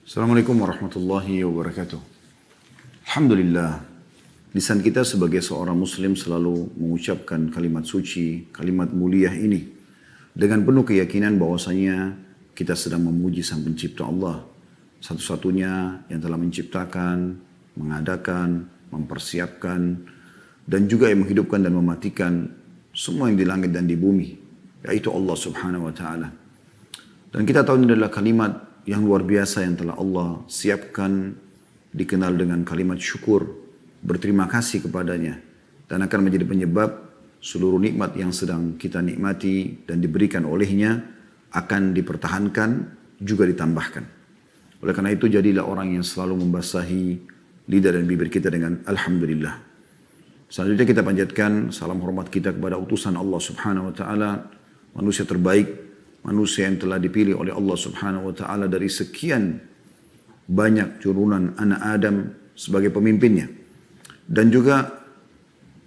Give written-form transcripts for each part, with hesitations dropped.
Assalamualaikum warahmatullahi wabarakatuh. Alhamdulillah, lisan kita sebagai seorang muslim selalu mengucapkan kalimat suci, kalimat mulia ini dengan penuh keyakinan bahwasanya kita sedang memuji Sang Pencipta Allah, satu-satunya yang telah menciptakan, mengadakan, mempersiapkan, dan juga yang menghidupkan dan mematikan semua yang di langit dan di bumi, yaitu Allah Subhanahu wa Ta'ala. Dan kita tahu ini adalah kalimat yang luar biasa yang telah Allah siapkan, dikenal dengan kalimat syukur, berterima kasih kepadanya, dan akan menjadi penyebab seluruh nikmat yang sedang kita nikmati dan diberikan olehnya akan dipertahankan, juga ditambahkan. Oleh karena itu jadilah orang yang selalu membasahi lidah dan bibir kita dengan Alhamdulillah. Selanjutnya kita panjatkan salam hormat kita kepada utusan Allah Subhanahu wa Ta'ala, manusia terbaik, manusia yang telah dipilih oleh Allah Subhanahu wa Ta'ala dari sekian banyak turunan anak Adam sebagai pemimpinnya. Dan juga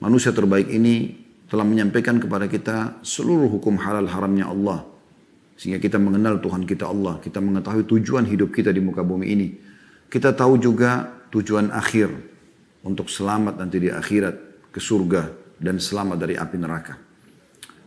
manusia terbaik ini telah menyampaikan kepada kita seluruh hukum halal haramnya Allah, sehingga kita mengenal Tuhan kita Allah, kita mengetahui tujuan hidup kita di muka bumi ini. Kita tahu juga tujuan akhir untuk selamat nanti di akhirat, ke surga dan selamat dari api neraka.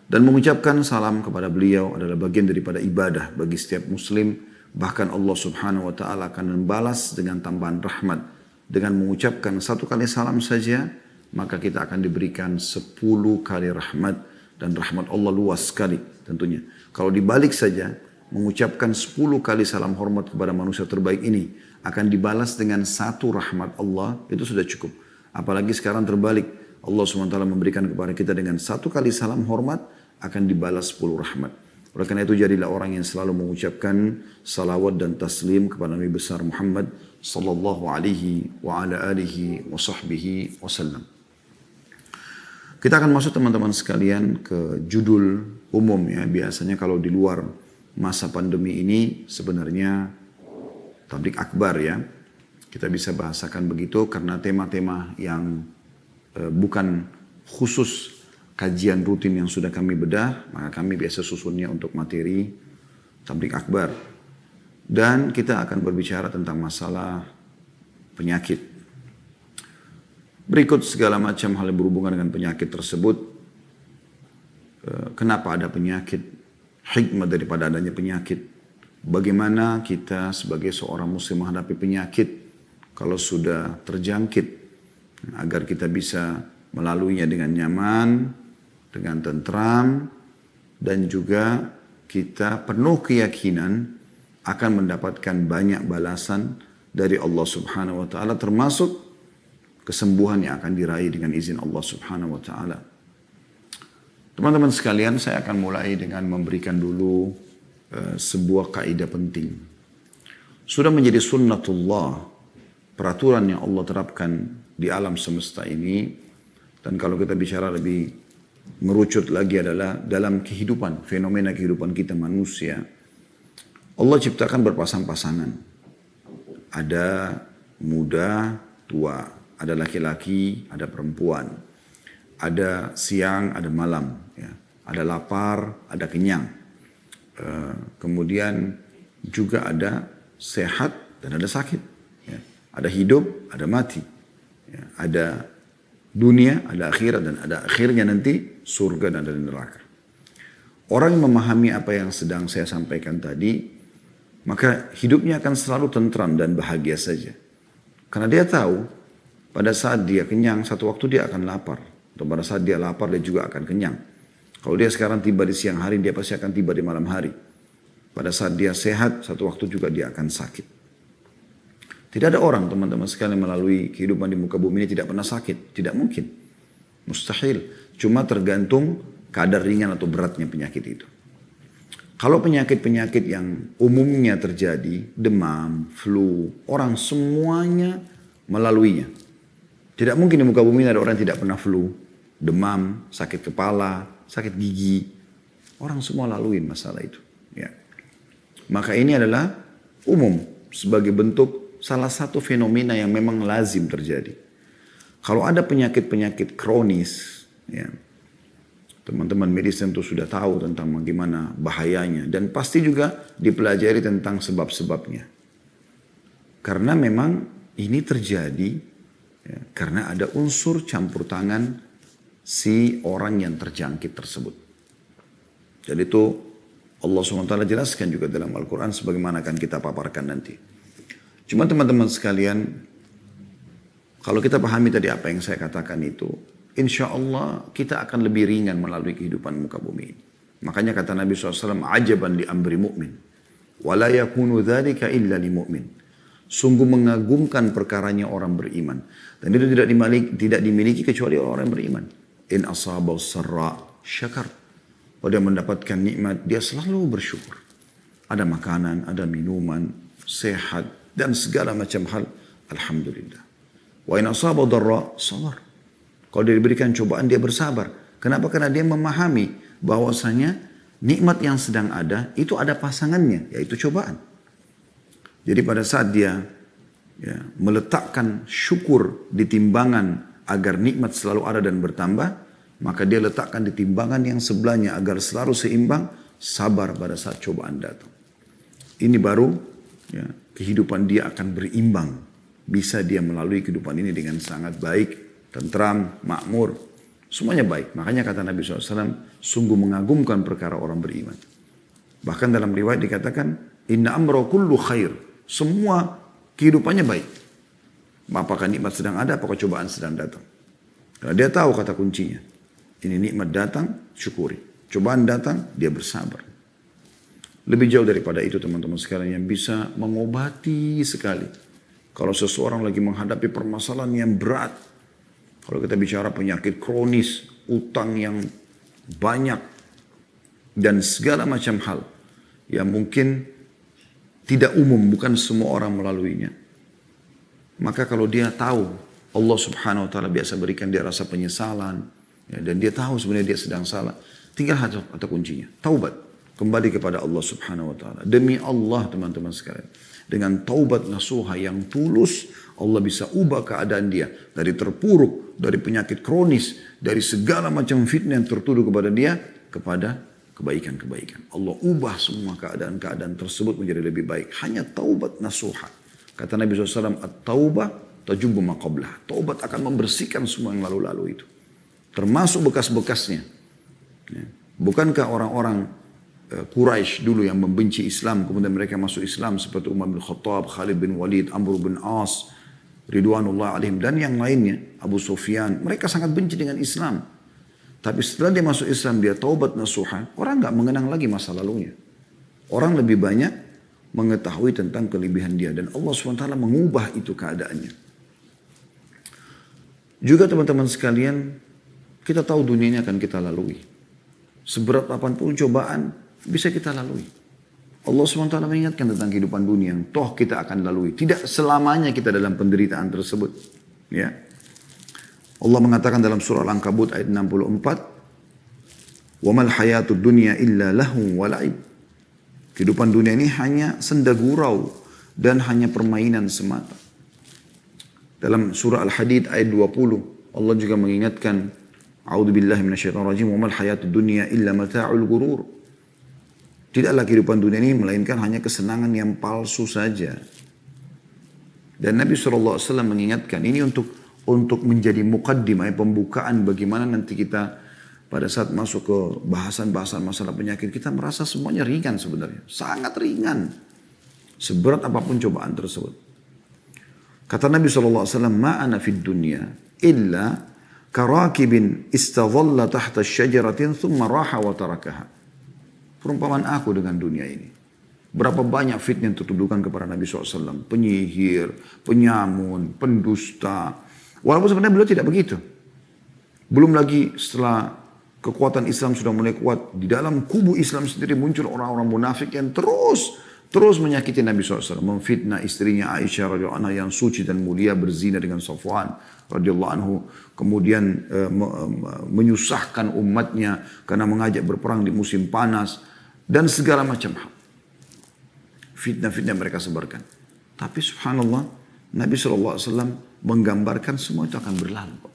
Dan mengucapkan salam kepada beliau adalah bagian daripada ibadah bagi setiap muslim. Bahkan Allah Subhanahu wa Ta'ala akan membalas dengan tambahan rahmat. Dengan mengucapkan satu kali salam saja, maka kita akan diberikan 10 kali rahmat. Dan rahmat Allah luas sekali tentunya. Kalau dibalik saja, mengucapkan 10 kali salam hormat kepada manusia terbaik ini akan dibalas dengan satu rahmat Allah, itu sudah cukup. Apalagi sekarang terbalik, Allah SWT memberikan kepada kita dengan satu kali salam hormat, akan dibalas 10 rahmat. Oleh karena itu jadilah orang yang selalu mengucapkan salawat dan taslim kepada Nabi besar Muhammad sallallahu alaihi wa ala alihi wa sahbihi wasallam. Kita akan masuk teman-teman sekalian ke judul umum ya. Biasanya kalau di luar masa pandemi ini sebenarnya tablik akbar ya. Kita bisa bahasakan begitu karena tema-tema yang bukan khusus kajian rutin yang sudah kami bedah, maka kami biasa susunnya untuk materi tablik akbar. Dan kita akan berbicara tentang masalah penyakit. Berikut segala macam hal yang berhubungan dengan penyakit tersebut. Kenapa ada penyakit? Hikmah daripada adanya penyakit. Bagaimana kita sebagai seorang muslim menghadapi penyakit kalau sudah terjangkit, agar kita bisa melaluinya dengan nyaman, dengan tentram, dan juga kita penuh keyakinan akan mendapatkan banyak balasan dari Allah Subhanahu wa Ta'ala, termasuk kesembuhan yang akan diraih dengan izin Allah Subhanahu wa Ta'ala. Teman-teman sekalian, saya akan mulai dengan memberikan dulu sebuah kaidah penting. Sudah menjadi sunnatullah, peraturan yang Allah terapkan di alam semesta ini, dan kalau kita bicara lebih merucut lagi adalah dalam kehidupan, fenomena kehidupan kita manusia. Allah ciptakan berpasang-pasangan. Ada muda, tua. Ada laki-laki, ada perempuan. Ada siang, ada malam. Ya. Ada lapar, ada kenyang. Kemudian juga ada sehat dan ada sakit. Ya. Ada hidup, ada mati. Ya. Ada dunia, ada akhirat, dan ada akhirnya nanti surga dan ada neraka. Orang yang memahami apa yang sedang saya sampaikan tadi, maka hidupnya akan selalu tentram dan bahagia saja. Karena dia tahu, pada saat dia kenyang, satu waktu dia akan lapar. Atau pada saat dia lapar, dia juga akan kenyang. Kalau dia sekarang tiba di siang hari, dia pasti akan tiba di malam hari. Pada saat dia sehat, satu waktu juga dia akan sakit. Tidak ada orang teman-teman sekalian melalui kehidupan di muka bumi ini tidak pernah sakit. Tidak mungkin. Mustahil. Cuma tergantung kadar ringan atau beratnya penyakit itu. Kalau penyakit-penyakit yang umumnya terjadi, demam, flu, orang semuanya melaluinya. Tidak mungkin di muka bumi ini ada orang yang tidak pernah flu, demam, sakit kepala, sakit gigi. Orang semua laluin masalah itu. Ya. Maka ini adalah umum sebagai bentuk salah satu fenomena yang memang lazim terjadi. Kalau ada penyakit-penyakit kronis, ya, teman-teman medis tentu sudah tahu tentang bagaimana bahayanya. Dan pasti juga dipelajari tentang sebab-sebabnya. Karena memang ini terjadi ya, karena ada unsur campur tangan si orang yang terjangkit tersebut. Jadi itu Allah SWT jelaskan juga dalam Al-Quran sebagaimana akan kita paparkan nanti. Cuma teman-teman sekalian, kalau kita pahami tadi apa yang saya katakan itu, insya Allah kita akan lebih ringan melalui kehidupan muka bumi ini. Makanya kata Nabi SAW, ajaban li amri mu'min, wa la yakunu dzalika illa li mu'min. Sungguh mengagumkan perkaranya orang beriman. Dan itu tidak dimiliki kecuali orang yang beriman. In asabau sarra syakar. Kalau dia mendapatkan nikmat, dia selalu bersyukur. Ada makanan, ada minuman, sehat, dan segala macam hal. Alhamdulillah. Wa in asaba dharra sabar. Kalau dia diberikan cobaan dia bersabar. Kenapa? Karena dia memahami bahwasanya nikmat yang sedang ada itu ada pasangannya, yaitu cobaan. Jadi pada saat dia meletakkan syukur di timbangan agar nikmat selalu ada dan bertambah, maka dia letakkan di timbangan yang sebelahnya agar selalu seimbang, sabar pada saat cobaan datang. Ini baru kehidupan dia akan berimbang. Bisa dia melalui kehidupan ini dengan sangat baik, tentram, makmur, semuanya baik. Makanya kata Nabi SAW, sungguh mengagumkan perkara orang beriman. Bahkan dalam riwayat dikatakan, inna amra kullu khair. Semua kehidupannya baik. Apakah nikmat sedang ada, apakah cobaan sedang datang. Karena dia tahu kata kuncinya. Ini nikmat datang, syukuri. Cobaan datang, dia bersabar. Lebih jauh daripada itu teman-teman sekalian yang bisa mengobati sekali. Kalau seseorang lagi menghadapi permasalahan yang berat. Kalau kita bicara penyakit kronis, utang yang banyak. Dan segala macam hal. Yang mungkin tidak umum, bukan semua orang melaluinya. Maka kalau dia tahu, Allah Subhanahu Wa Taala biasa berikan dia rasa penyesalan. Dan dia tahu sebenarnya dia sedang salah. Tinggal kata kuncinya, taubat. Kembali kepada Allah Subhanahu Wa Taala. Demi Allah teman-teman sekalian. Dengan taubat nasuha yang tulus, Allah bisa ubah keadaan dia. Dari terpuruk, dari penyakit kronis, dari segala macam fitnah yang tertuduh kepada dia, kepada kebaikan-kebaikan. Allah ubah semua keadaan-keadaan tersebut menjadi lebih baik. Hanya taubat nasuha. Kata Nabi SAW, at-taubah tajubu ma qablah. Taubat akan membersihkan semua yang lalu-lalu itu. Termasuk bekas-bekasnya. Bukankah orang-orang Quraisy dulu yang membenci Islam, kemudian mereka masuk Islam seperti Umar bin Khattab, Khalid bin Walid, Amr bin As, Ridwanullah alaihim, dan yang lainnya, Abu Sufyan. Mereka sangat benci dengan Islam. Tapi setelah dia masuk Islam, dia taubat nasuha, orang nggak mengenang lagi masa lalunya. Orang lebih banyak mengetahui tentang kelebihan dia. Dan Allah SWT mengubah itu keadaannya. Juga teman-teman sekalian, kita tahu dunia ini akan kita lalui. Seberat apapun cobaan, bisa kita lalui. Allah SWT mengingatkan tentang kehidupan dunia yang toh kita akan lalui. Tidak selamanya kita dalam penderitaan tersebut. Ya. Allah mengatakan dalam surah Al-Ankabut ayat 64, وَمَا الْحَيَاةُ الدُّنْيَا إِلَّا لَهُ وَلَعِبْ. Kehidupan dunia ini hanya senda gurau dan hanya permainan semata. Dalam surah Al-Hadid ayat 20, Allah juga mengingatkan, A'udzubillahi minasyaitonirrajim, وَمَا الْحَيَاةُ الدُّنْيَا إِلَّا مَتَاعُ الْغُرُورِ. Tidaklah kehidupan dunia ini melainkan hanya kesenangan yang palsu saja. Dan Nabi SAW mengingatkan ini untuk menjadi muqaddimah, pembukaan bagaimana nanti kita pada saat masuk ke bahasan-bahasan masalah penyakit, kita merasa semuanya ringan sebenarnya. Sangat ringan. Seberat apapun cobaan tersebut. Kata Nabi SAW, ma'ana fid dunya illa karakibin istadhalla tahta syajaratin thumma raha wa tarakaha. Perumpamaan aku dengan dunia ini. Berapa banyak fitnah yang tertuduhkan kepada Nabi SAW. Penyihir, penyamun, pendusta. Walaupun sebenarnya beliau tidak begitu. Belum lagi setelah kekuatan Islam sudah mulai kuat. Di dalam kubu Islam sendiri muncul orang-orang munafik yang terus menyakiti Nabi SAW. Memfitnah istrinya Aisyah radhiyallahu anha yang suci dan mulia berzina dengan Safwan radhiyallahu anhu. Kemudian menyusahkan umatnya karena mengajak berperang di musim panas. Dan segala macam hal. Fitnah-fitnah mereka sebarkan. Tapi subhanallah, Nabi SAW menggambarkan semua itu akan berlalu.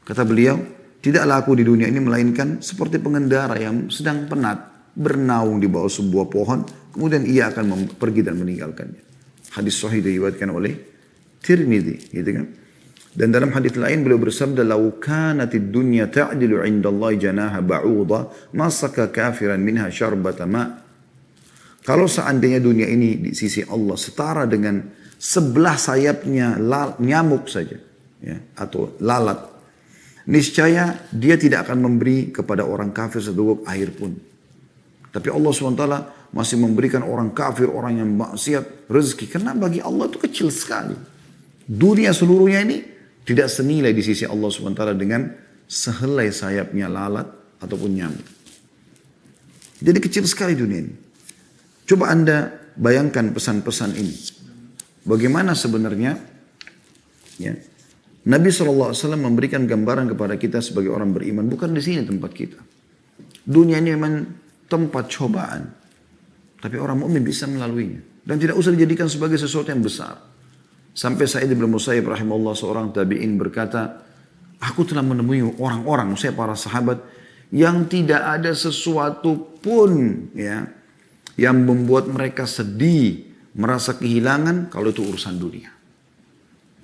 Kata beliau, tidaklah aku di dunia ini melainkan seperti pengendara yang sedang penat, bernaung di bawah sebuah pohon, kemudian ia akan pergi dan meninggalkannya. Hadis sahih diriwayatkan oleh Tirmidzi, gitu kan. Dan dalam hadis lain beliau bersabda, "Lau kanatid dunya ta'dilu 'indallahi janaha ba'udha, ma saka kafiran minha syarbata ma." Kalau seandainya dunia ini di sisi Allah setara dengan sebelah sayapnya nyamuk saja, ya, atau lalat, niscaya dia tidak akan memberi kepada orang kafir seteguk air pun. Tapi Allah SWT masih memberikan orang kafir, orang yang maksiat, rezeki. Karena bagi Allah itu kecil sekali. Dunia seluruhnya ini tidak senilai di sisi Allah SWT dengan sehelai sayapnya lalat ataupun nyamuk. Jadi kecil sekali dunia ini. Coba Anda bayangkan pesan-pesan ini. Bagaimana sebenarnya ya, Nabi SAW memberikan gambaran kepada kita sebagai orang beriman. Bukan di sini tempat kita. Dunia ini memang tempat cobaan. Tapi orang mukmin bisa melaluinya. Dan tidak usah dijadikan sebagai sesuatu yang besar. Sampai Sa'id bin Musayyib rahimahullah, seorang tabi'in, berkata, aku telah menemui orang-orang, saya para sahabat, yang tidak ada sesuatu pun ya, yang membuat mereka sedih, merasa kehilangan kalau itu urusan dunia.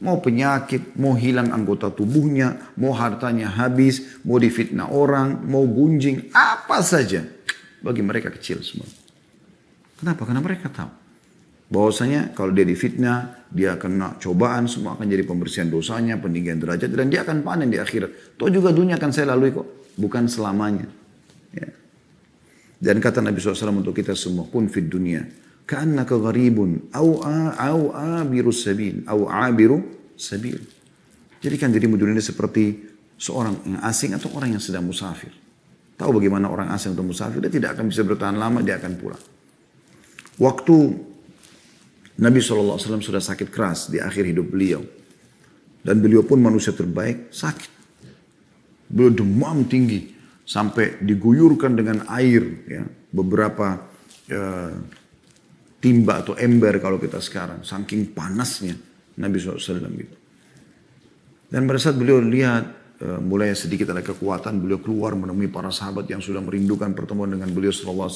Mau penyakit, mau hilang anggota tubuhnya, mau hartanya habis, mau difitnah orang, mau gunjing, apa saja. Bagi mereka kecil semua. Kenapa? Karena mereka tahu bahwasanya kalau dia difitnah, dia kena cobaan, semua akan jadi pembersihan dosanya, peninggian derajat, dan dia akan panen di akhirat. Toh juga dunia akan saya lalui kok, bukan selamanya. Ya. Dan kata Nabi SAW untuk kita semua, kun fid dunia, ka'annaka gharibun, au abiru sabil, au abiru sabil. Jadikan dirimu dunia ini seperti seorang yang asing atau orang yang sedang musafir. Tahu bagaimana orang asing atau musafir, dia tidak akan bisa bertahan lama, dia akan pulang. Waktu Nabi SAW sudah sakit keras di akhir hidup beliau. Dan beliau pun manusia terbaik, sakit. Beliau demam tinggi. Sampai diguyurkan dengan air. Ya, beberapa timba atau ember kalau kita sekarang. Saking panasnya Nabi SAW gitu. Dan pada saat beliau lihat mulai sedikit ada kekuatan, beliau keluar menemui para sahabat yang sudah merindukan pertemuan dengan beliau SAW.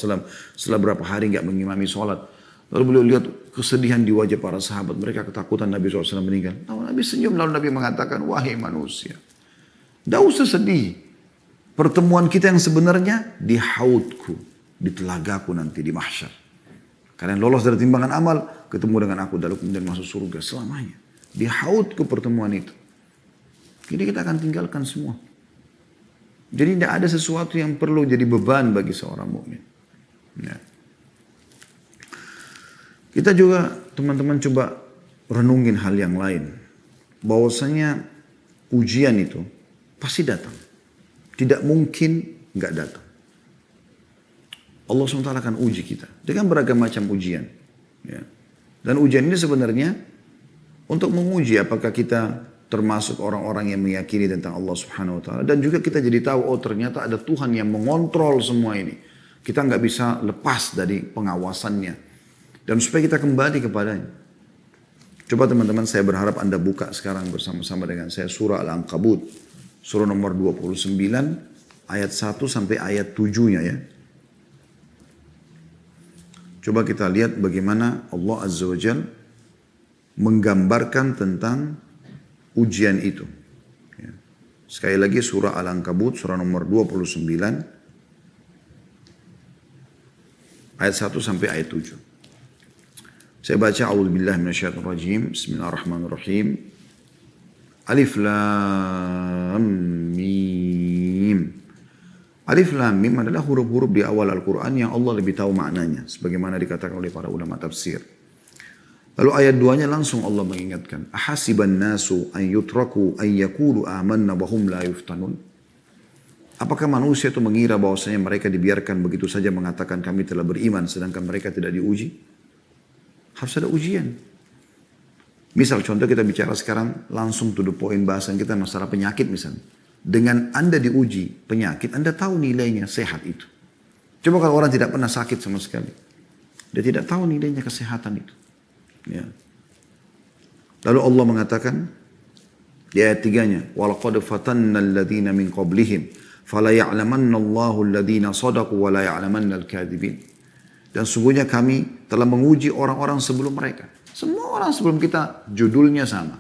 Setelah berapa hari nggak mengimami sholat. Lalu beliau lihat kesedihan di wajah para sahabat. Mereka ketakutan Nabi SAW meninggal. Lalu Nabi senyum, lalu Nabi mengatakan, wahai manusia, tidak usah sedih. Pertemuan kita yang sebenarnya di haudku, di telagaku nanti di mahsyar. Kalian lolos dari timbangan amal, ketemu dengan aku, lalu kemudian masuk surga selamanya. Di haudku pertemuan itu. Jadi kita akan tinggalkan semua. Jadi tidak ada sesuatu yang perlu jadi beban bagi seorang mukmin. Ya. Kita juga teman-teman coba renungin hal yang lain. Bahwasanya ujian itu pasti datang. Tidak mungkin nggak datang. Allah SWT akan uji kita dengan beragam macam ujian. Ya. Dan ujian ini sebenarnya untuk menguji apakah kita termasuk orang-orang yang meyakini tentang Allah Subhanahu Wa Taala, dan juga kita jadi tahu, oh ternyata ada Tuhan yang mengontrol semua ini. Kita nggak bisa lepas dari pengawasannya, dan supaya kita kembali kepadanya. Coba teman-teman, saya berharap Anda buka sekarang bersama-sama dengan saya surah Al-Ankabut, surah nomor 29 ayat 1 sampai ayat 7-nya ya. Coba kita lihat bagaimana Allah Azza wa Jalla menggambarkan tentang ujian itu. Ya. Sekali lagi surah Al-Ankabut, surah nomor 29, ayat 1 sampai ayat 7. Saya baca, A'udzubillahi minasyaitonirrajim, Bismillahirrahmanirrahim. Alif Lam Mim. Alif Lam Mim adalah huruf-huruf di awal Al-Quran yang Allah lebih tahu maknanya, sebagaimana dikatakan oleh para ulama tafsir. Lalu ayat 2-nya langsung Allah mengingatkan, ahasiban nasu an yutraku an yaqulu amanna wa hum la yuftanun. Apakah manusia itu mengira bahwasanya mereka dibiarkan begitu saja mengatakan kami telah beriman sedangkan mereka tidak diuji? Harus ada ujian. Misal contoh kita bicara sekarang langsung to the point bahasan kita masalah penyakit misalnya. Dengan Anda diuji penyakit, Anda tahu nilainya sehat itu. Coba kalau orang tidak pernah sakit sama sekali. Dia tidak tahu nilainya kesehatan itu. Ya. Lalu Allah mengatakan di ayat 3-nya, walaqad fatanna alladhina min qablihim fala ya'lamanna Allahu alladhina sadaqu wa la ya'lamanna al-kadhibin. Dan sungguhnya kami telah menguji orang-orang sebelum mereka. Semua orang sebelum kita judulnya sama.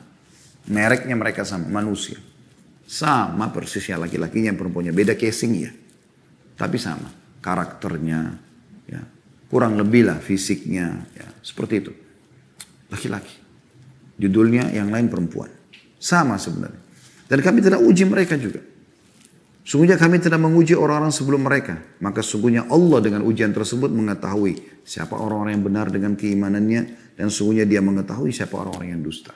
Mereknya mereka sama, manusia. Sama persisnya laki-lakinya, perempuannya. Beda casing ya. Tapi sama. Karakternya, ya. Kurang lebih lah fisiknya. Ya. Seperti itu. Laki-laki. Judulnya yang lain perempuan. Sama sebenarnya. Dan kami tidak uji mereka juga. Sungguhnya kami tidak menguji orang-orang sebelum mereka. Maka sungguhnya Allah dengan ujian tersebut mengetahui siapa orang-orang yang benar dengan keimanannya. Dan sungguhnya dia mengetahui siapa orang-orang yang dusta.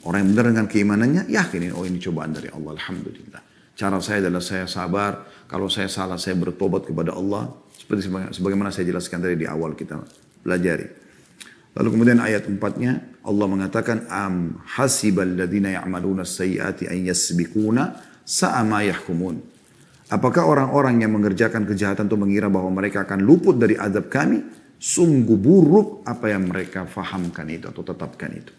Orang yang benar dengan keimanannya, yakinin, oh ini cobaan dari Allah, alhamdulillah. Cara saya adalah saya sabar, kalau saya salah saya bertobat kepada Allah. Seperti sebagaimana saya jelaskan tadi di awal kita pelajari. Lalu kemudian ayat 4-nya, Allah mengatakan, am hasibal ladina ya'maluna sayyiati an yasbikuna sa'a ma yahkumun. Apakah orang-orang yang mengerjakan kejahatan itu mengira bahwa mereka akan luput dari azab kami? Sungguh buruk apa yang mereka fahamkan itu atau tetapkan itu.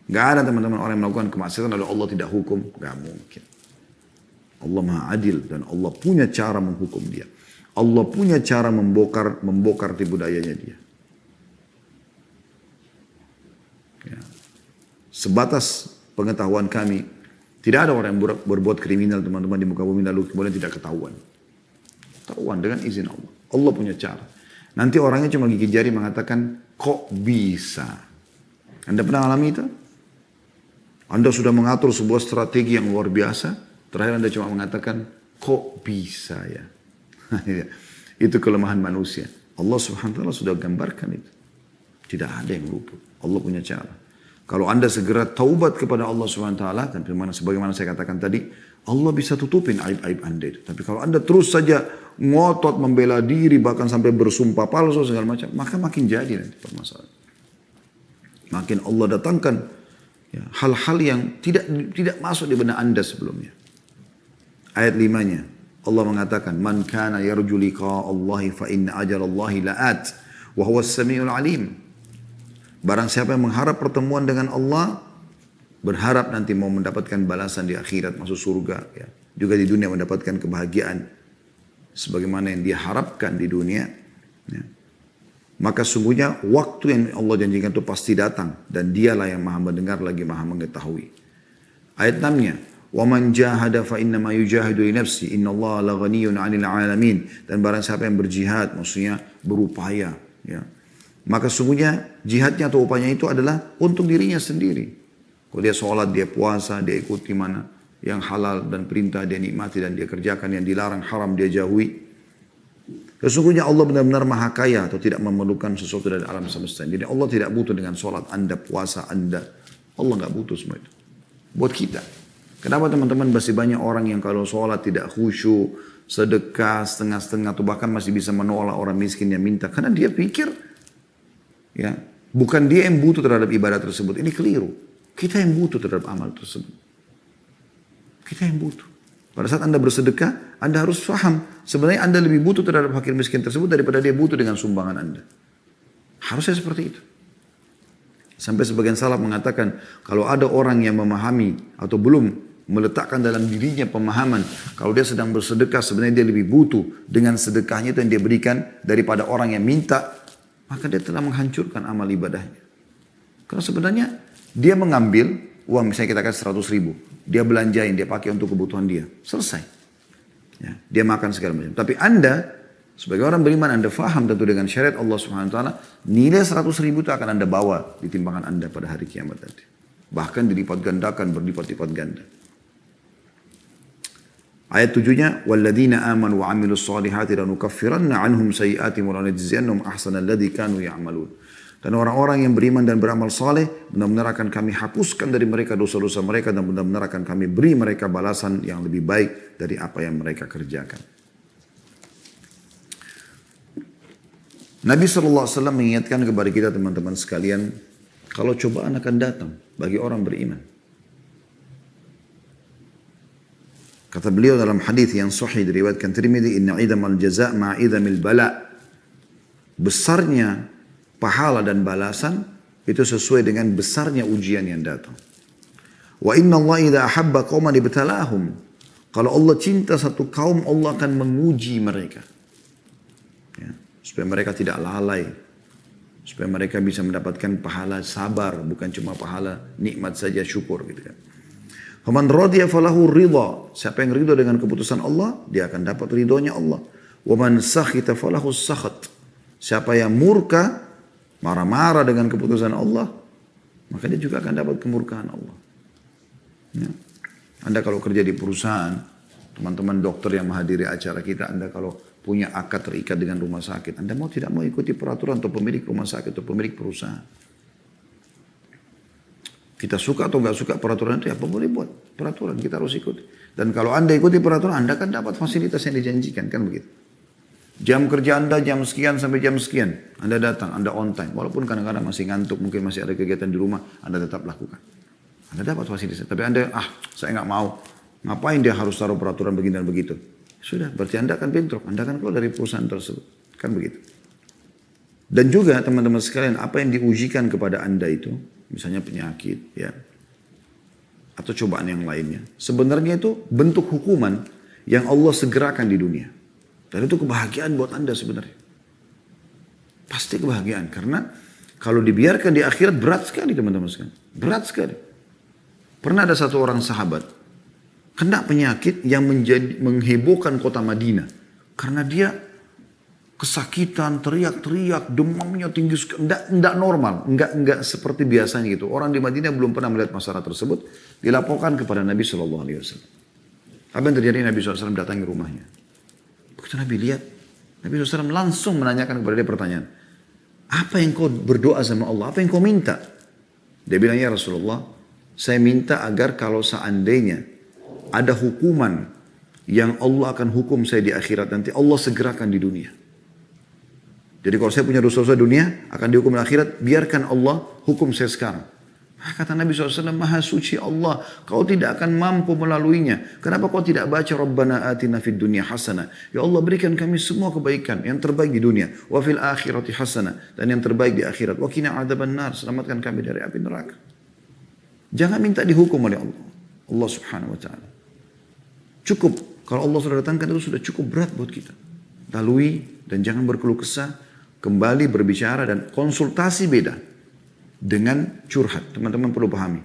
Gak ada teman-teman orang yang melakukan kemaksiatan lalu Allah tidak hukum. Gak mungkin. Allah maha adil dan Allah punya cara menghukum dia. Allah punya cara membongkar tipu dayanya dia. Ya. Sebatas pengetahuan kami, tidak ada orang yang berbuat kriminal teman-teman di muka bumi lalu kemudian tidak ketahuan. Ketahuan dengan izin Allah. Allah punya cara. Nanti orangnya cuma gigit jari mengatakan, kok bisa? Anda pernah alami itu? Anda sudah mengatur sebuah strategi yang luar biasa. Terakhir Anda cuma mengatakan, kok bisa ya? Itu kelemahan manusia. Allah subhanahu wa ta'ala sudah gambarkan itu. Tidak ada yang luput. Allah punya cara. Kalau Anda segera taubat kepada Allah subhanahu wa ta'ala, dan sebagaimana saya katakan tadi, Allah bisa tutupin aib-aib Anda itu. Tapi kalau Anda terus saja ngotot membela diri, bahkan sampai bersumpah palsu segala macam, maka makin jadi nanti permasalahan. Makin Allah datangkan hal-hal yang tidak masuk di benak Anda sebelumnya. Ayat 5-nya Allah mengatakan, man kana yarju liqa'a Allahi fa inna ajalallahi la'at wa huwa as-sami'ul 'alim. Barang siapa yang mengharap pertemuan dengan Allah, berharap nanti mau mendapatkan balasan di akhirat, masuk surga, ya. Juga di dunia mendapatkan kebahagiaan sebagaimana yang dia harapkan di dunia, ya. Maka sungguhnya waktu yang Allah janjikan itu pasti datang. Dan dialah yang maha mendengar lagi maha mengetahui. Ayat 6-nya. وَمَنْ جَاهَدَ فَإِنَّمَا يُجَاهِدُ لِنَفْسِ إِنَّ اللَّهَ لَغَنِيٌّ عَنِ الْعَالَمِينَ. Dan barang siapa yang berjihad, maksudnya berupaya. Ya. Maka sungguhnya jihadnya atau upayanya itu adalah untuk dirinya sendiri. Kalau dia sholat, dia puasa, dia ikuti mana yang halal dan perintah dia nikmati dan dia kerjakan, yang dilarang haram dia jauhi. Sesungguhnya Allah benar-benar maha kaya atau tidak memerlukan sesuatu dari alam semesta. Jadi Allah tidak butuh dengan sholat Anda, puasa Anda. Allah nggak butuh semua itu. Buat kita. Kenapa teman-teman masih banyak orang yang kalau sholat tidak khusyuk, sedekah setengah-setengah atau bahkan masih bisa menolak orang miskin yang minta. Karena dia pikir, ya, bukan dia yang butuh terhadap ibadah tersebut. Ini keliru. Kita yang butuh terhadap amal tersebut. Kita yang butuh. Pada saat Anda bersedekah, Anda harus paham. Sebenarnya Anda lebih butuh terhadap fakir miskin tersebut daripada dia butuh dengan sumbangan Anda. Harusnya seperti itu. Sampai sebagian salaf mengatakan, kalau ada orang yang memahami atau belum meletakkan dalam dirinya pemahaman, kalau dia sedang bersedekah sebenarnya dia lebih butuh dengan sedekahnya itu yang dia berikan daripada orang yang minta, maka dia telah menghancurkan amal ibadahnya. Karena sebenarnya dia mengambil uang, misalnya kita kasih 100 ribu. Dia belanjain, dia pakai untuk kebutuhan dia. Selesai. Ya, dia makan segala macam. Tapi Anda, sebagai orang beriman, Anda faham tentu dengan syariat Allah Subhanahu Wa Taala, nilai 100 ribu itu akan Anda bawa di timbangan Anda pada hari kiamat nanti. Bahkan dilipat gandakan, berlipat-lipat ganda. Ayat 7-nya, وَالَّذِينَ آمَنُوا وَعَمِلُوا الصَّالِحَاتِ لَنُكَفِّرَنَّ عَنْهُمْ سَيِّئَاتِهِمْ وَلَنَجْزِيَنَّهُمْ أَحْسَنَ الَّذِي كَانُوا يَعْمَلُونَ. Dan orang-orang yang beriman dan beramal saleh, benar-benar akan kami hapuskan dari mereka dosa-dosa mereka dan benar-benar akan kami beri mereka balasan yang lebih baik dari apa yang mereka kerjakan. Nabi SAW mengingatkan kepada kita teman-teman sekalian, kalau cobaan akan datang bagi orang beriman. Kata beliau dalam hadis yang sahih diriwayatkan Tirmidzi, inna idamal jaza' ma'idamil bala. Besarnya pahala dan balasan itu sesuai dengan besarnya ujian yang datang. Wa inna Allah idza ahabba qauman ibtalahum. Kalau Allah cinta satu kaum, Allah akan menguji mereka. Ya, supaya mereka tidak lalai. Supaya mereka bisa mendapatkan pahala sabar, bukan cuma pahala nikmat saja, syukur gitu kan. Faman radiya falahu ridha. Siapa yang ridha dengan keputusan Allah, dia akan dapat ridhonya Allah. Waman sakhita falahu sakhat. Siapa yang murka, marah-marah dengan keputusan Allah, maka dia juga akan dapat kemurkaan Allah. Ya. Anda kalau kerja di perusahaan, teman-teman dokter yang menghadiri acara kita, Anda kalau punya akad terikat dengan rumah sakit, Anda mau tidak mau ikuti peraturan atau pemilik rumah sakit atau pemilik perusahaan. Kita suka atau nggak suka peraturan itu, apa boleh buat peraturan, kita harus ikuti. Dan kalau Anda ikuti peraturan, Anda kan dapat fasilitas yang dijanjikan, kan begitu. Jam kerja Anda jam sekian sampai jam sekian, Anda datang, Anda on time. Walaupun kadang-kadang masih ngantuk, mungkin masih ada kegiatan di rumah, Anda tetap lakukan. Anda dapat fasilitas. Tapi Anda, saya nggak mau. Ngapain dia harus taruh peraturan begini dan begitu? Sudah, berarti Anda akan bentrok. Anda akan keluar dari perusahaan tersebut. Kan begitu. Dan juga teman-teman sekalian, apa yang diujikan kepada Anda itu, misalnya penyakit, ya, atau cobaan yang lainnya, sebenarnya itu bentuk hukuman yang Allah segerakan di dunia. Dan itu kebahagiaan buat Anda sebenarnya. Pasti kebahagiaan. Karena kalau dibiarkan di akhirat berat sekali teman-teman sekalian. Berat sekali. Pernah ada satu orang sahabat kena penyakit yang menghebohkan kota Madinah. Karena dia kesakitan, teriak-teriak, demamnya tinggi sekali. Enggak normal. Enggak seperti biasanya gitu. Orang di Madinah belum pernah melihat masalah tersebut. Dilaporkan kepada Nabi SAW. Apa yang terjadi? Nabi SAW datangi rumahnya. Begitu Nabi lihat, Nabi SAW langsung menanyakan kepada dia pertanyaan. Apa yang kau berdoa sama Allah? Apa yang kau minta? Dia bilang, ya Rasulullah, saya minta agar kalau seandainya ada hukuman yang Allah akan hukum saya di akhirat nanti, Allah segerakan di dunia. Jadi kalau saya punya dosa-dosa dunia, akan dihukum di akhirat, biarkan Allah hukum saya sekarang. Kata Nabi SAW, Maha suci Allah, kau tidak akan mampu melaluinya. Kenapa kau tidak baca Rabbana atina fid dunya hasanah? Ya Allah, berikan kami semua kebaikan yang terbaik di dunia. Wa fil akhirati hasanah. Dan yang terbaik di akhirat. Wa qina adzaban nar. Selamatkan kami dari api neraka. Jangan minta dihukum oleh Allah. Allah subhanahu wa ta'ala. Cukup. Kalau Allah sudah datangkan itu sudah cukup berat buat kita. Lalui dan jangan berkeluh kesah. Kembali berbicara dan konsultasi beda. Dengan curhat, teman-teman perlu pahami.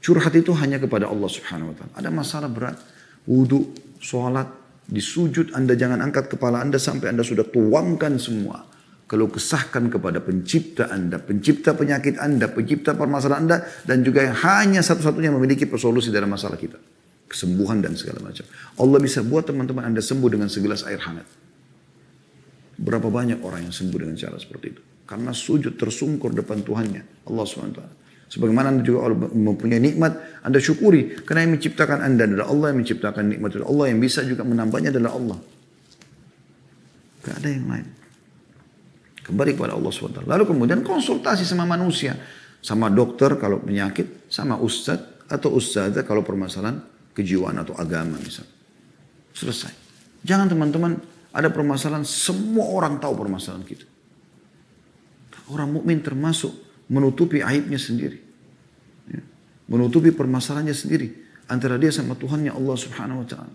Curhat itu hanya kepada Allah subhanahu wa ta'ala. Ada masalah berat, wudhu, sholat, di sujud Anda jangan angkat kepala Anda sampai Anda sudah tuangkan semua. Kalau kesahkan kepada pencipta Anda, pencipta penyakit Anda, pencipta permasalahan Anda, dan juga yang hanya satu-satunya memiliki solusi dalam masalah kita. Kesembuhan dan segala macam. Allah bisa buat teman-teman Anda sembuh dengan segelas air hangat. Berapa banyak orang yang sembuh dengan cara seperti itu. Karena sujud tersungkur depan Tuhannya. Allah SWT. Sebagaimana Anda juga mempunyai nikmat, Anda syukuri. Karena yang menciptakan Anda adalah Allah, yang menciptakan nikmat adalah Allah, yang bisa juga menambahnya adalah Allah. Tidak ada yang lain. Kembali kepada Allah SWT. Lalu kemudian konsultasi sama manusia. Sama dokter kalau penyakit, sama ustadz atau ustadzah kalau permasalahan kejiwaan atau agama misalnya. Selesai. Jangan teman-teman ada permasalahan, semua orang tahu permasalahan kita. Orang mukmin termasuk menutupi aibnya sendiri. Ya. Menutupi permasalahannya sendiri. Antara dia sama Tuhannya Allah subhanahu wa ta'ala.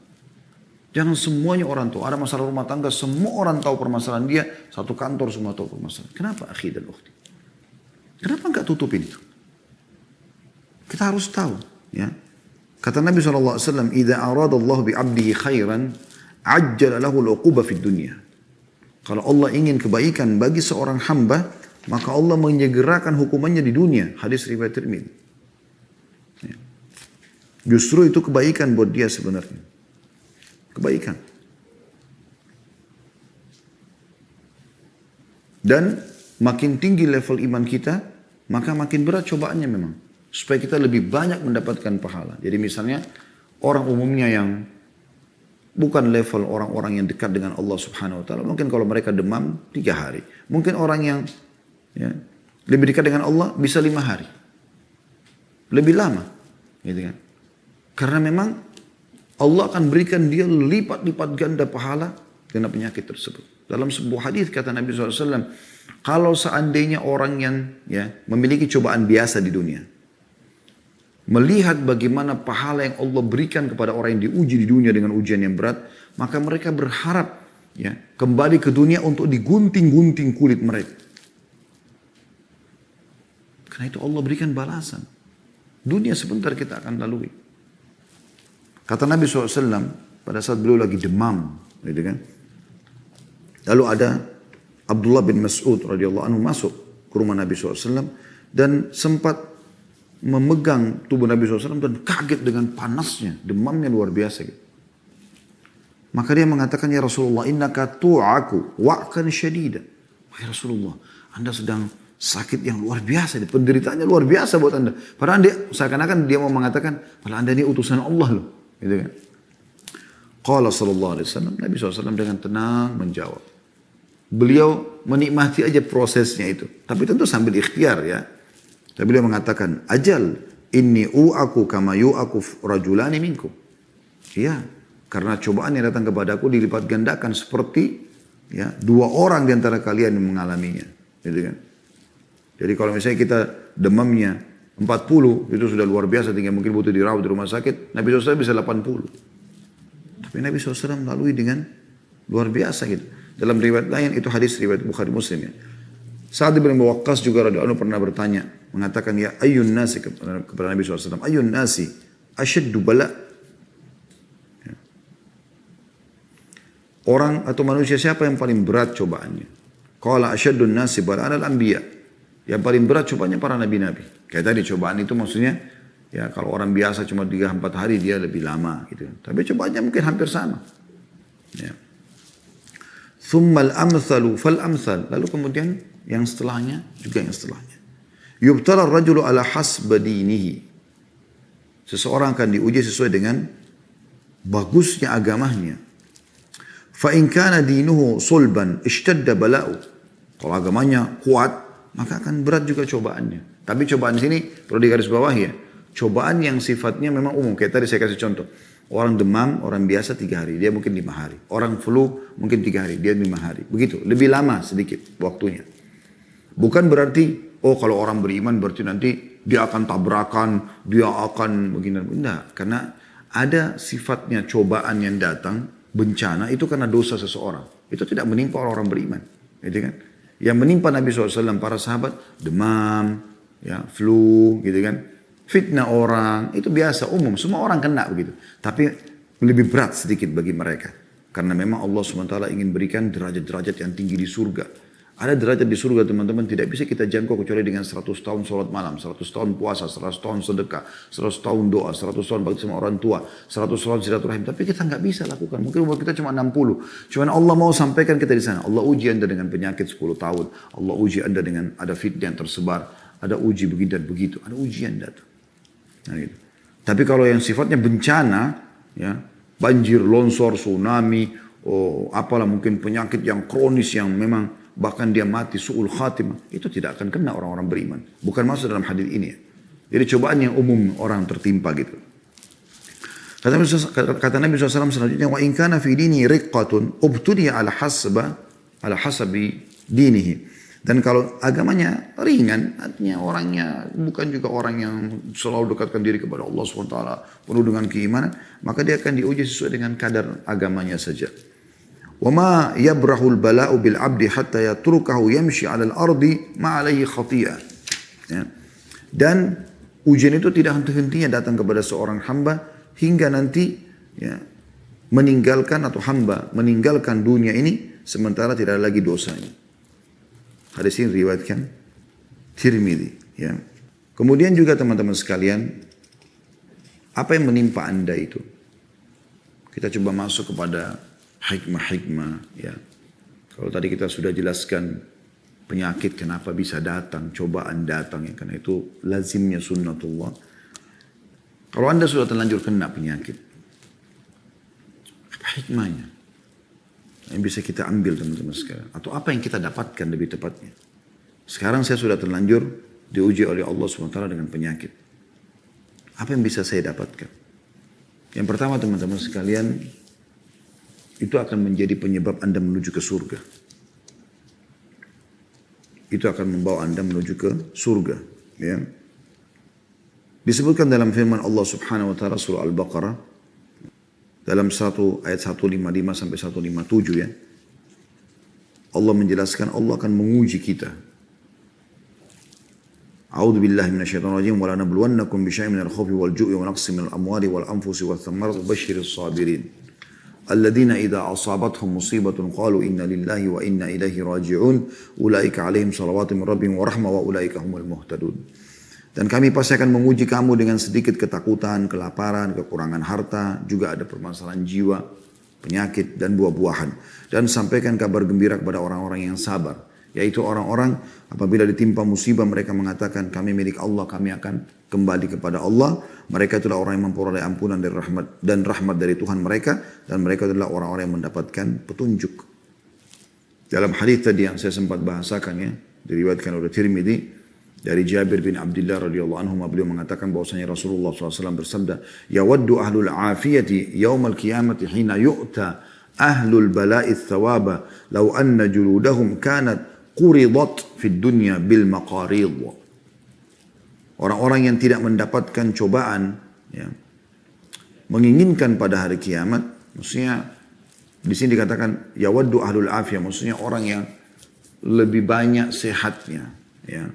Jangan semuanya orang tahu. Ada masalah rumah tangga, semua orang tahu permasalahan dia. Satu kantor semua tahu permasalahan. Kenapa akhi dan ukhti? Kenapa enggak tutupin itu? Kita harus tahu. Ya. Kata Nabi SAW, "Idza arada Allah bi 'abdihi khairan, ajjala lahu al-'uquba fid dunya." Kalau Allah ingin kebaikan bagi seorang hamba, maka Allah menyegerakan hukumannya di dunia. Hadis riwayat Tirmidzi. Ya. Justru itu kebaikan buat dia sebenarnya. Kebaikan. Dan makin tinggi level iman kita, maka makin berat cobaannya memang. Supaya kita lebih banyak mendapatkan pahala. Jadi misalnya orang umumnya yang bukan level orang-orang yang dekat dengan Allah subhanahu wa ta'ala. Mungkin kalau mereka demam 3 hari. Mungkin orang yang lebih dekat dengan Allah bisa 5 hari. Lebih lama. Gitu kan. Karena memang Allah akan berikan dia lipat-lipat ganda pahala karena penyakit tersebut. Dalam sebuah hadis kata Nabi SAW, kalau seandainya orang yang memiliki cobaan biasa di dunia, melihat bagaimana pahala yang Allah berikan kepada orang yang diuji di dunia dengan ujian yang berat, maka mereka berharap kembali ke dunia untuk digunting-gunting kulit mereka. Karena itu Allah berikan balasan. Dunia sebentar kita akan lalui. Kata Nabi SAW pada saat beliau lagi demam, gitu kan. Lalu ada Abdullah bin Mas'ud radhiyallahu anhu masuk ke rumah Nabi SAW dan sempat memegang tubuh Nabi SAW dan kaget dengan panasnya, demamnya luar biasa. Gitu. Maka dia mengatakan, ya Rasulullah, innaka tu'aku wa'kan syadida. Ya Rasulullah, Anda sedang sakit yang luar biasa, penderitaannya luar biasa buat Anda. Padahal dia seakan-akan dia mau mengatakan, padahal Anda ini utusan Allah loh, gitu kan. Qala sallallahu alaihi wasallam, Nabi SAW dengan tenang menjawab. Beliau menikmati aja prosesnya itu, tapi tentu sambil ikhtiar ya. Tapi beliau mengatakan, ajal inni u'aku kama yu'aku rajulani minkum. Iya, karena cobaan yang datang kepadaku dilipat gandakan seperti ya 2 orang di antara kalian yang mengalaminya, gitu kan. Jadi kalau misalnya kita demamnya 40, itu sudah luar biasa, tinggal mungkin butuh dirawat di rumah sakit, Nabi SAW bisa 80. Tapi Nabi SAW melalui dengan luar biasa gitu. Dalam riwayat lain, itu hadis riwayat Bukhari Muslim ya. Sa'ad bin Waqqas juga radhiyallahu anhu pernah bertanya, mengatakan ya ayyun nasi kepada Nabi SAW, ayyun nasi asyaddu bala. Ya. Orang atau manusia siapa yang paling berat cobaannya? Qala asyaddun nasi bala'an al-anbiya. Yang paling berat cobaannya para nabi-nabi. Kayak tadi cobaan itu maksudnya, ya kalau orang biasa cuma 3-4 hari dia lebih lama gitu. Tapi cobaannya mungkin hampir sama. Ya. Thummal amthalu fal amthal. Lalu kemudian yang setelahnya juga yang setelahnya. Yubtala ar-rajulu ala hasba dinihi. Seseorang akan diuji sesuai dengan bagusnya agamanya. Fa in kana dinuhu sulban ishtadda bala'u. Kalau agamanya kuat, maka akan berat juga cobaannya. Tapi cobaan sini perlu digarisbawahi ya. Cobaan yang sifatnya memang umum. Kayak tadi saya kasih contoh. Orang demam, orang biasa 3 hari, dia mungkin 5 hari. Orang flu mungkin 3 hari, dia 5 hari. Begitu, lebih lama sedikit waktunya. Bukan berarti, oh kalau orang beriman berarti nanti dia akan tabrakan, dia akan begini. Enggak, karena ada sifatnya cobaan yang datang, bencana itu karena dosa seseorang. Itu tidak menimpa orang-orang beriman. Gitu kan? Yang menimpa Nabi SAW, para sahabat, demam, ya, flu, gitu kan. Fitnah orang, itu biasa, umum. Semua orang kena begitu. Tapi lebih berat sedikit bagi mereka. Karena memang Allah SWT ingin berikan derajat-derajat yang tinggi di surga. Ada derajat di surga teman-teman tidak bisa kita jangkau kecuali dengan 100 tahun sholat malam, 100 tahun puasa, 100 tahun sedekah, 100 tahun doa, 100 tahun bakti sama orang tua, 100 tahun silaturahim. Tapi kita nggak bisa lakukan. Mungkin umur kita cuma 60. Cuman Allah mau sampaikan kita di sana. Allah uji Anda dengan penyakit 10 tahun. Allah uji Anda dengan ada fitnah yang tersebar. Ada uji begini dan begitu. Ada ujian datang. Nah, gitu. Tapi kalau yang sifatnya bencana, ya, banjir, longsor, tsunami, apalah mungkin penyakit yang kronis yang memang bahkan dia mati su'ul khatimah, itu tidak akan kena orang-orang beriman. Bukan masuk dalam hadis ini ya. Jadi cobaan yang umum orang tertimpa gitu. Kata Nabi SAW selanjutnya, wa in kana fi dini riqqatun ubtuliya ala hasabi dinihi. Dan kalau agamanya ringan, artinya orangnya bukan juga orang yang selalu dekatkan diri kepada Allah SWT, penuh dengan keimanan, maka dia akan diuji sesuai dengan kadar agamanya saja. وَمَا يَبْرَهُ الْبَلَاءُ بِالْعَبْدِ حَتَّى يَتْرُكَهُ يَمْشِي عَلَى الْأَرْضِ مَا عَلَيْهِ خَطِيئَةٌ. Ya. Dan ujian itu tidak henti-hentinya datang kepada seorang hamba hingga nanti ya, meninggalkan atau hamba meninggalkan dunia ini sementara tidak ada lagi dosanya. Hadis ini riwayatkan Tirmidzi. Ya. Kemudian juga teman-teman sekalian, apa yang menimpa Anda itu? Kita coba masuk kepada hikmah-hikmah. Ya. Kalau tadi kita sudah jelaskan penyakit kenapa bisa datang, cobaan datang, ya, karena itu lazimnya sunnatullah. Kalau Anda sudah terlanjur kena penyakit, apa hikmahnya? Yang bisa kita ambil teman-teman sekalian. Atau apa yang kita dapatkan lebih tepatnya. Sekarang saya sudah terlanjur diuji oleh Allah SWT dengan penyakit. Apa yang bisa saya dapatkan? Yang pertama teman-teman sekalian, itu akan menjadi penyebab Anda menuju ke surga. Itu akan membawa Anda menuju ke surga. Ya. Disebutkan dalam firman Allah Subhanahu Wa Taala surah Al-Baqarah. Dalam ayat 155 sampai 157 ya. Allah menjelaskan Allah akan menguji kita. A'udzu billahi minasyaitonir rajim wa la nabluwannakum bisyai'in minal khawfi wal ju'i wa naqsin minal amwali wal anfusi wath thamarati wa basyyiris sabirin. Alladzina idza asabathum musibatun qalu inna lillahi wa inna ilaihi raji'un ulaika 'alaihim shalawatun min rabbihim wa rahmah wa ulaika humul muhtadun. Dan kami pasti akan menguji kamu dengan sedikit ketakutan, kelaparan, kekurangan harta, juga ada permasalahan jiwa, penyakit dan buah-buahan. Dan sampaikan kabar gembira kepada orang-orang yang sabar. Yaitu orang-orang apabila ditimpa musibah mereka mengatakan kami milik Allah, kami akan kembali kepada Allah. Mereka itulah orang yang memperoleh ampunan dari rahmat dari Tuhan mereka. Dan mereka adalah orang-orang yang mendapatkan petunjuk. Dalam hadis tadi yang saya sempat bahasakan ya, diriwayatkan oleh Tirmidzi dari Jabir bin Abdullah radhiyallahu anhu, beliau mengatakan bahwasanya Rasulullah SAW bersabda, yawaddu ahlul afiyati yaumal qiyamati hina yu'ta ahlul bala'i thawaba law anna juludahum kanat quridat fid dunya bil maqarid. Orang-orang yang tidak mendapatkan cobaan ya, menginginkan pada hari kiamat, maksudnya di sini dikatakan yawaddu ahlul afiyah, maksudnya orang yang lebih banyak sehatnya ya.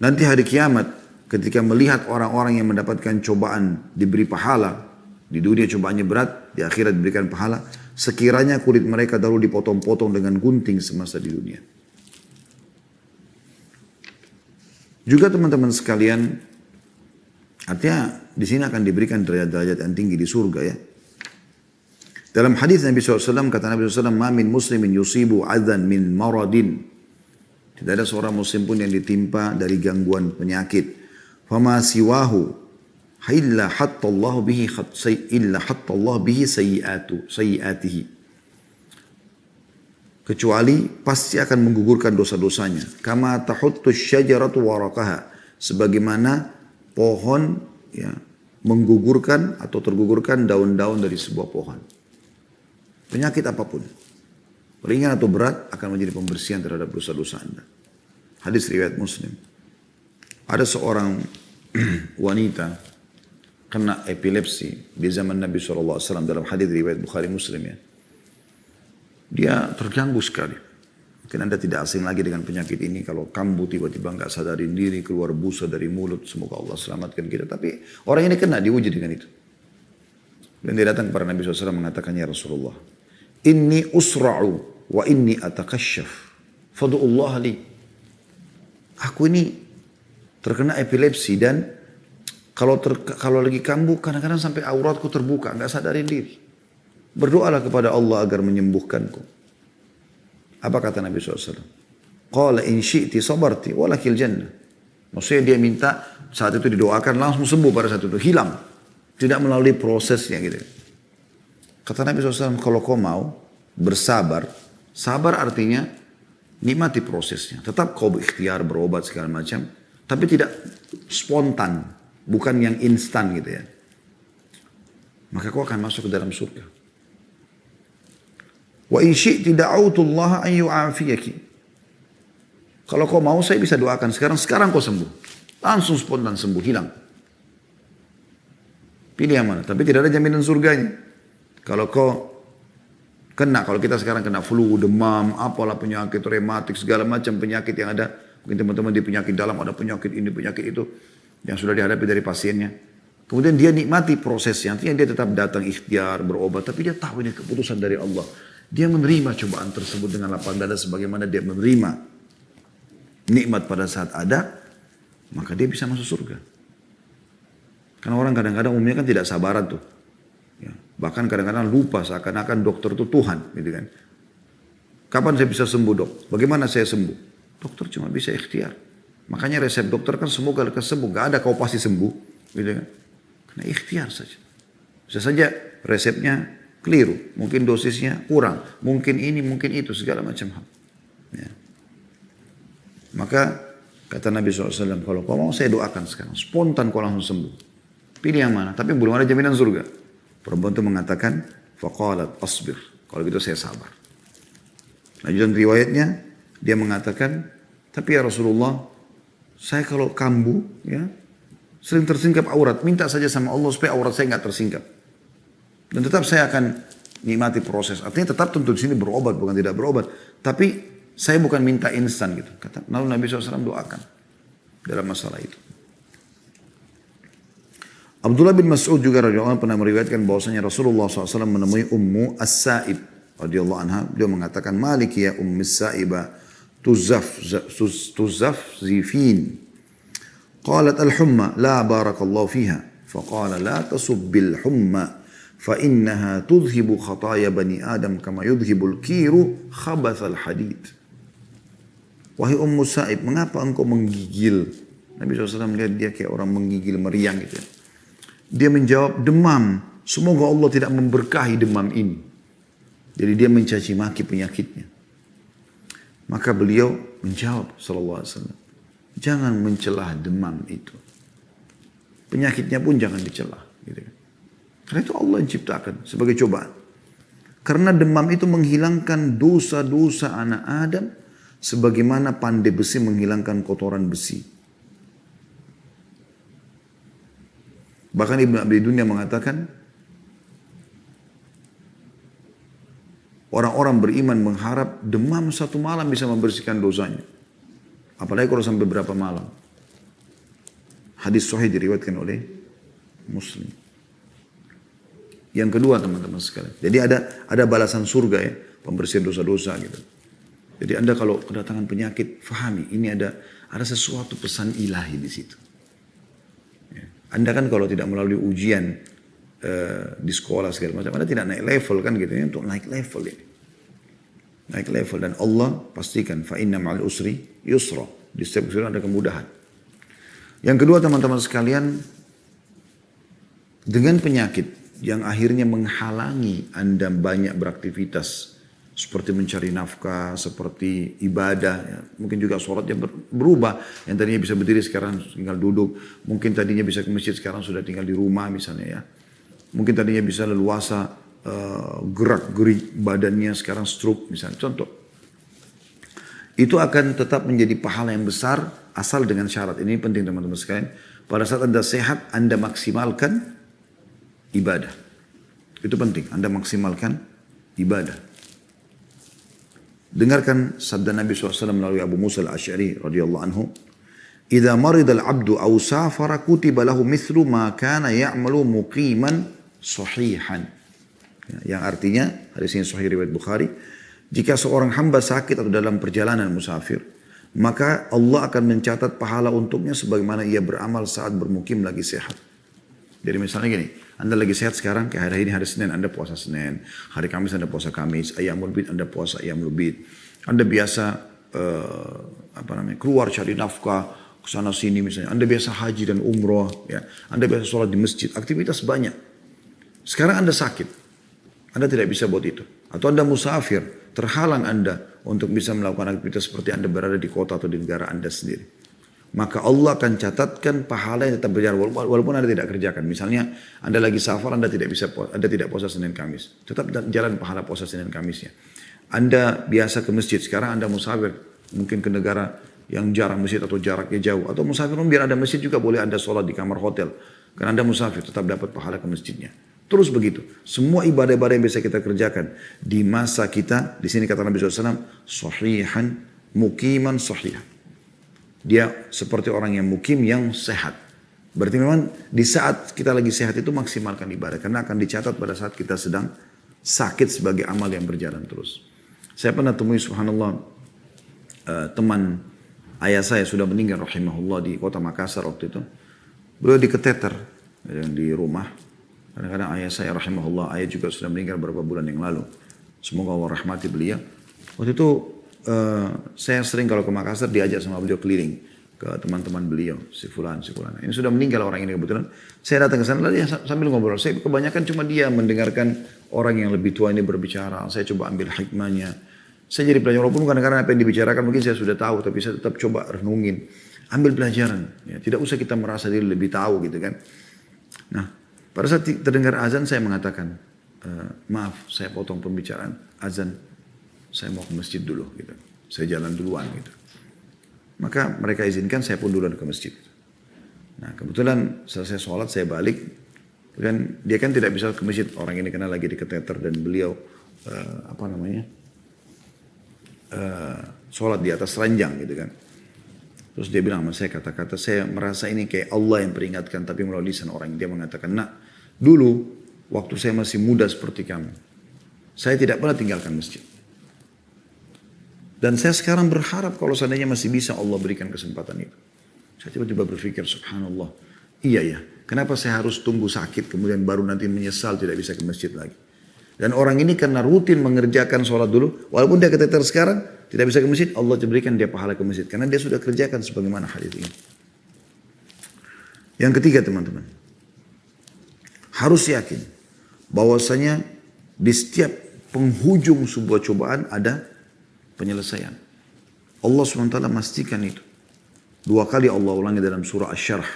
Nanti hari kiamat ketika melihat orang-orang yang mendapatkan cobaan diberi pahala, di dunia cobaannya berat, di akhirat diberikan pahala, sekiranya kulit mereka dahulu dipotong-potong dengan gunting semasa di dunia. Juga teman-teman sekalian, artinya di sini akan diberikan derajat-derajat yang tinggi di surga ya. Dalam hadis Nabi SAW kata Nabi SAW, "Ma min muslimin yusibu adzan min maradin." Tidak ada seorang muslim pun yang ditimpa dari gangguan penyakit. Fama siwahu illa hatta Allah bihi sayyiatihi. Kecuali pasti akan menggugurkan dosa-dosanya. Kama tahuttu syajaratu waraqaha. Sebagaimana pohon ya, menggugurkan atau tergugurkan daun-daun dari sebuah pohon. Penyakit apapun, ringan atau berat, akan menjadi pembersihan terhadap dosa-dosa Anda. Hadis riwayat Muslim. Ada seorang wanita kena epilepsi di zaman Nabi SAW dalam hadis riwayat Bukhari Muslim ya. Dia terganggu sekali. Mungkin Anda tidak asing lagi dengan penyakit ini. Kalau kambuh tiba-tiba nggak sadarin diri, keluar busa dari mulut. Semoga Allah selamatkan kita. Tapi orang ini kena, diuji dengan itu. Dan dia datang kepada Nabi SAW mengatakan, ya Rasulullah, inni usra'u wa inni atakashaf. Fadu'ullah li. Aku ini terkena epilepsi dan kalau lagi kambuh kadang-kadang sampai auratku terbuka, nggak sadarin diri. Berdoalah kepada Allah agar menyembuhkanku. Apa kata Nabi SAW? Qala in syi'ti sabarti walakil jannah. Maksudnya dia minta saat itu didoakan langsung sembuh pada saat itu, hilang. Tidak melalui prosesnya gitu. Kata Nabi SAW, kalau kau mau bersabar, sabar artinya nikmati prosesnya. Tetap kau berikhtiar, berobat segala macam, tapi tidak spontan, bukan yang instan gitu ya. Maka kau akan masuk ke dalam surga. Wa in syi'ti da'autullaha an yu'afiyaki. Kalau kau mau saya bisa doakan sekarang kau sembuh. Langsung spontan sembuh, hilang. Pilih yang mana? Tapi tidak ada jaminan surganya. Kalau kau kena, kalau kita sekarang kena flu, demam, apalah penyakit rematik, segala macam penyakit yang ada. Mungkin teman-teman di penyakit dalam ada penyakit ini, penyakit itu. Yang sudah dihadapi dari pasiennya. Kemudian dia nikmati prosesnya. Artinya dia tetap datang ikhtiar, berobat. Tapi dia tahu ini keputusan dari Allah. Dia menerima cobaan tersebut dengan lapang dada sebagaimana dia menerima nikmat pada saat ada. Maka dia bisa masuk surga. Karena orang kadang-kadang umumnya kan tidak sabaran tuh. Ya, bahkan kadang-kadang lupa seakan-akan dokter itu Tuhan. Gitu kan. Kapan saya bisa sembuh dok? Bagaimana saya sembuh? Dokter cuma bisa ikhtiar. Makanya resep dokter kan semoga lekas sembuh. Gak ada kau pasti sembuh. Gitu kan. Karena ikhtiar saja. Bisa saja resepnya keliru. Mungkin dosisnya kurang. Mungkin ini, mungkin itu. Segala macam hal. Ya. Maka kata Nabi SAW, kalau kau mau saya doakan sekarang. Spontan kau langsung sembuh. Pilih yang mana? Tapi belum ada jaminan surga. Perempuan itu mengatakan, faqalat asbir. Kalau gitu saya sabar. Lanjutan riwayatnya, dia mengatakan, tapi ya Rasulullah, saya kalau kambuh, ya, sering tersingkap aurat. Minta saja sama Allah supaya aurat saya nggak tersingkap. Dan tetap saya akan nikmati proses. Artinya tetap tentu di sini berobat, bukan tidak berobat. Tapi Saya bukan minta instan gitu. Kata, lalu Nabi SAW doakan dalam masalah itu. Abdullah bin Mas'ud juga radhiyallahu anhu pernah meriwayatkan bahwasanya Rasulullah SAW menemui Ummu As-Sa'ib radhiyallahu anha. Dia mengatakan, Malik ya Ummu As-Sa'iba tuzaf zifin. Qalat al-humma la barakallahu fiha. Faqala la tasubbil humma. فإنها تذهب خطايا بني آدم كما يذهب الكير خبث الحديد. Wahai Ummu Sa'ib, mengapa engkau menggigil? Nabi SAW melihat dia kayak orang menggigil meriang gitu. Dia menjawab, demam. Semoga Allah tidak memberkahi demam ini. Jadi dia mencaci maki penyakitnya. Maka beliau menjawab SAW, jangan mencelah demam itu. Penyakitnya pun jangan dicelah. Gitu kan. Karena itu Allah yang ciptakan sebagai cobaan. Karena demam itu menghilangkan dosa-dosa anak Adam sebagaimana pandai besi menghilangkan kotoran besi. Bahkan Ibn Abi Dunya mengatakan, orang-orang beriman mengharap demam satu malam bisa membersihkan dosanya. Apalagi kalau sampai berapa malam. Hadis sahih diriwayatkan oleh Muslim. Yang kedua teman-teman sekalian. Jadi ada balasan surga ya. Pembersihan dosa-dosa gitu. Jadi Anda kalau kedatangan penyakit, fahami. Ini ada sesuatu pesan ilahi di situ. Ya. Anda kan kalau tidak melalui ujian di sekolah segala macam. Anda tidak naik level kan gitu ya. Untuk naik level ini. Naik level. Dan Allah pastikan. Fa inna ma'al usri yusra. Di setiap ujian ada kemudahan. Yang kedua teman-teman sekalian. Dengan penyakit yang akhirnya menghalangi Anda banyak beraktivitas seperti mencari nafkah, seperti ibadah, ya. Mungkin juga sholatnya berubah, yang tadinya bisa berdiri sekarang tinggal duduk, mungkin tadinya bisa ke masjid sekarang sudah tinggal di rumah misalnya ya, mungkin tadinya bisa leluasa gerak-gerik badannya sekarang stroke misalnya, contoh. Itu akan tetap menjadi pahala yang besar asal dengan syarat, ini penting teman-teman sekalian, pada saat Anda sehat Anda maksimalkan ibadah. Itu penting. Anda maksimalkan ibadah. Dengarkan sabda Nabi SAW melalui Abu Musa al-Asy'ari radhiyallahu anhu. Idza marida al-'abdu aw safara kutiba lahu mithlu ma kana ya'malu muqiman sahihan. Yang artinya, hadis ini sahih riwayat Bukhari, jika seorang hamba sakit atau dalam perjalanan musafir, maka Allah akan mencatat pahala untuknya sebagaimana ia beramal saat bermukim lagi sehat. Jadi misalnya gini, Anda lagi sehat sekarang, kayak hari ini hari Senin, Anda puasa Senin. Hari Kamis Anda puasa Kamis. Ayyamul bid Anda puasa Ayyamul bid. Anda biasa keluar cari nafkah ke sana sini misalnya. Anda biasa haji dan umroh, ya. Anda biasa sholat di masjid. Aktivitas banyak. Sekarang Anda sakit. Anda tidak bisa buat itu. Atau Anda musafir, terhalang Anda untuk bisa melakukan aktivitas seperti Anda berada di kota atau di negara Anda sendiri. Maka Allah akan catatkan pahala yang tetap berjalan walaupun Anda tidak kerjakan. Misalnya Anda lagi safar, Anda tidak puasa Senin Kamis. Tetap jalan pahala puasa Senin Kamisnya. Anda biasa ke masjid, sekarang Anda musafir, mungkin ke negara yang jarang masjid atau jaraknya jauh. Atau musafir biar ada masjid juga boleh Anda sholat di kamar hotel. Karena Anda musafir, tetap dapat pahala ke masjidnya. Terus begitu. Semua ibadah-ibadah yang bisa kita kerjakan di masa kita, di sini kata Nabi SAW, sahihan, mukiman sahihan. Dia seperti orang yang mukim yang sehat. Berarti memang di saat kita lagi sehat itu maksimalkan ibadah. Karena akan dicatat pada saat kita sedang sakit sebagai amal yang berjalan terus. Saya pernah temui subhanallah teman ayah saya sudah meninggal rahimahullah di kota Makassar waktu itu. Beliau diketeter di rumah. Kadang-kadang ayah saya rahimahullah, ayah juga sudah meninggal beberapa bulan yang lalu. Semoga Allah rahmati beliau. Waktu itu saya sering kalau ke Makassar diajak sama beliau keliling ke teman-teman beliau, si fulan. Ini sudah meninggal orang ini kebetulan. Saya datang ke sana lalu sambil ngobrol. Saya kebanyakan cuma dia mendengarkan orang yang lebih tua ini berbicara. Saya coba ambil hikmahnya. Saya jadi pelajar walaupun kadang-kadang apa yang dibicarakan mungkin saya sudah tahu, tapi saya tetap coba renungin, ambil pelajaran. Ya, tidak usah kita merasa diri lebih tahu gitu kan. Nah, pada saat terdengar azan saya mengatakan, maaf saya potong pembicaraan azan. Saya mau ke masjid dulu gitu. Saya jalan duluan gitu. Maka mereka izinkan saya pun duluan ke masjid. Nah kebetulan selesai sholat saya balik. Dan dia kan tidak bisa ke masjid. Orang ini karena lagi diketeter dan beliau sholat di atas ranjang gitu kan. Terus dia bilang sama saya kata-kata, saya merasa ini kayak Allah yang peringatkan tapi melalui lisan orang. Dia mengatakan, nak, dulu waktu saya masih muda seperti kamu, saya tidak pernah tinggalkan masjid. Dan saya sekarang berharap kalau seandainya masih bisa Allah berikan kesempatan itu. Saya tiba-tiba berpikir, subhanallah, iya ya, kenapa saya harus tunggu sakit kemudian baru nanti menyesal tidak bisa ke masjid lagi. Dan orang ini karena rutin mengerjakan sholat dulu, walaupun dia keteter sekarang, tidak bisa ke masjid, Allah berikan dia pahala ke masjid. Karena dia sudah kerjakan sebagaimana hadis ini. Yang ketiga teman-teman, harus yakin bahwasanya di setiap penghujung sebuah cobaan ada penyelesaian. Allah SWT memastikan itu. 2 kali Allah ulangi dalam surah Asy-Syarh.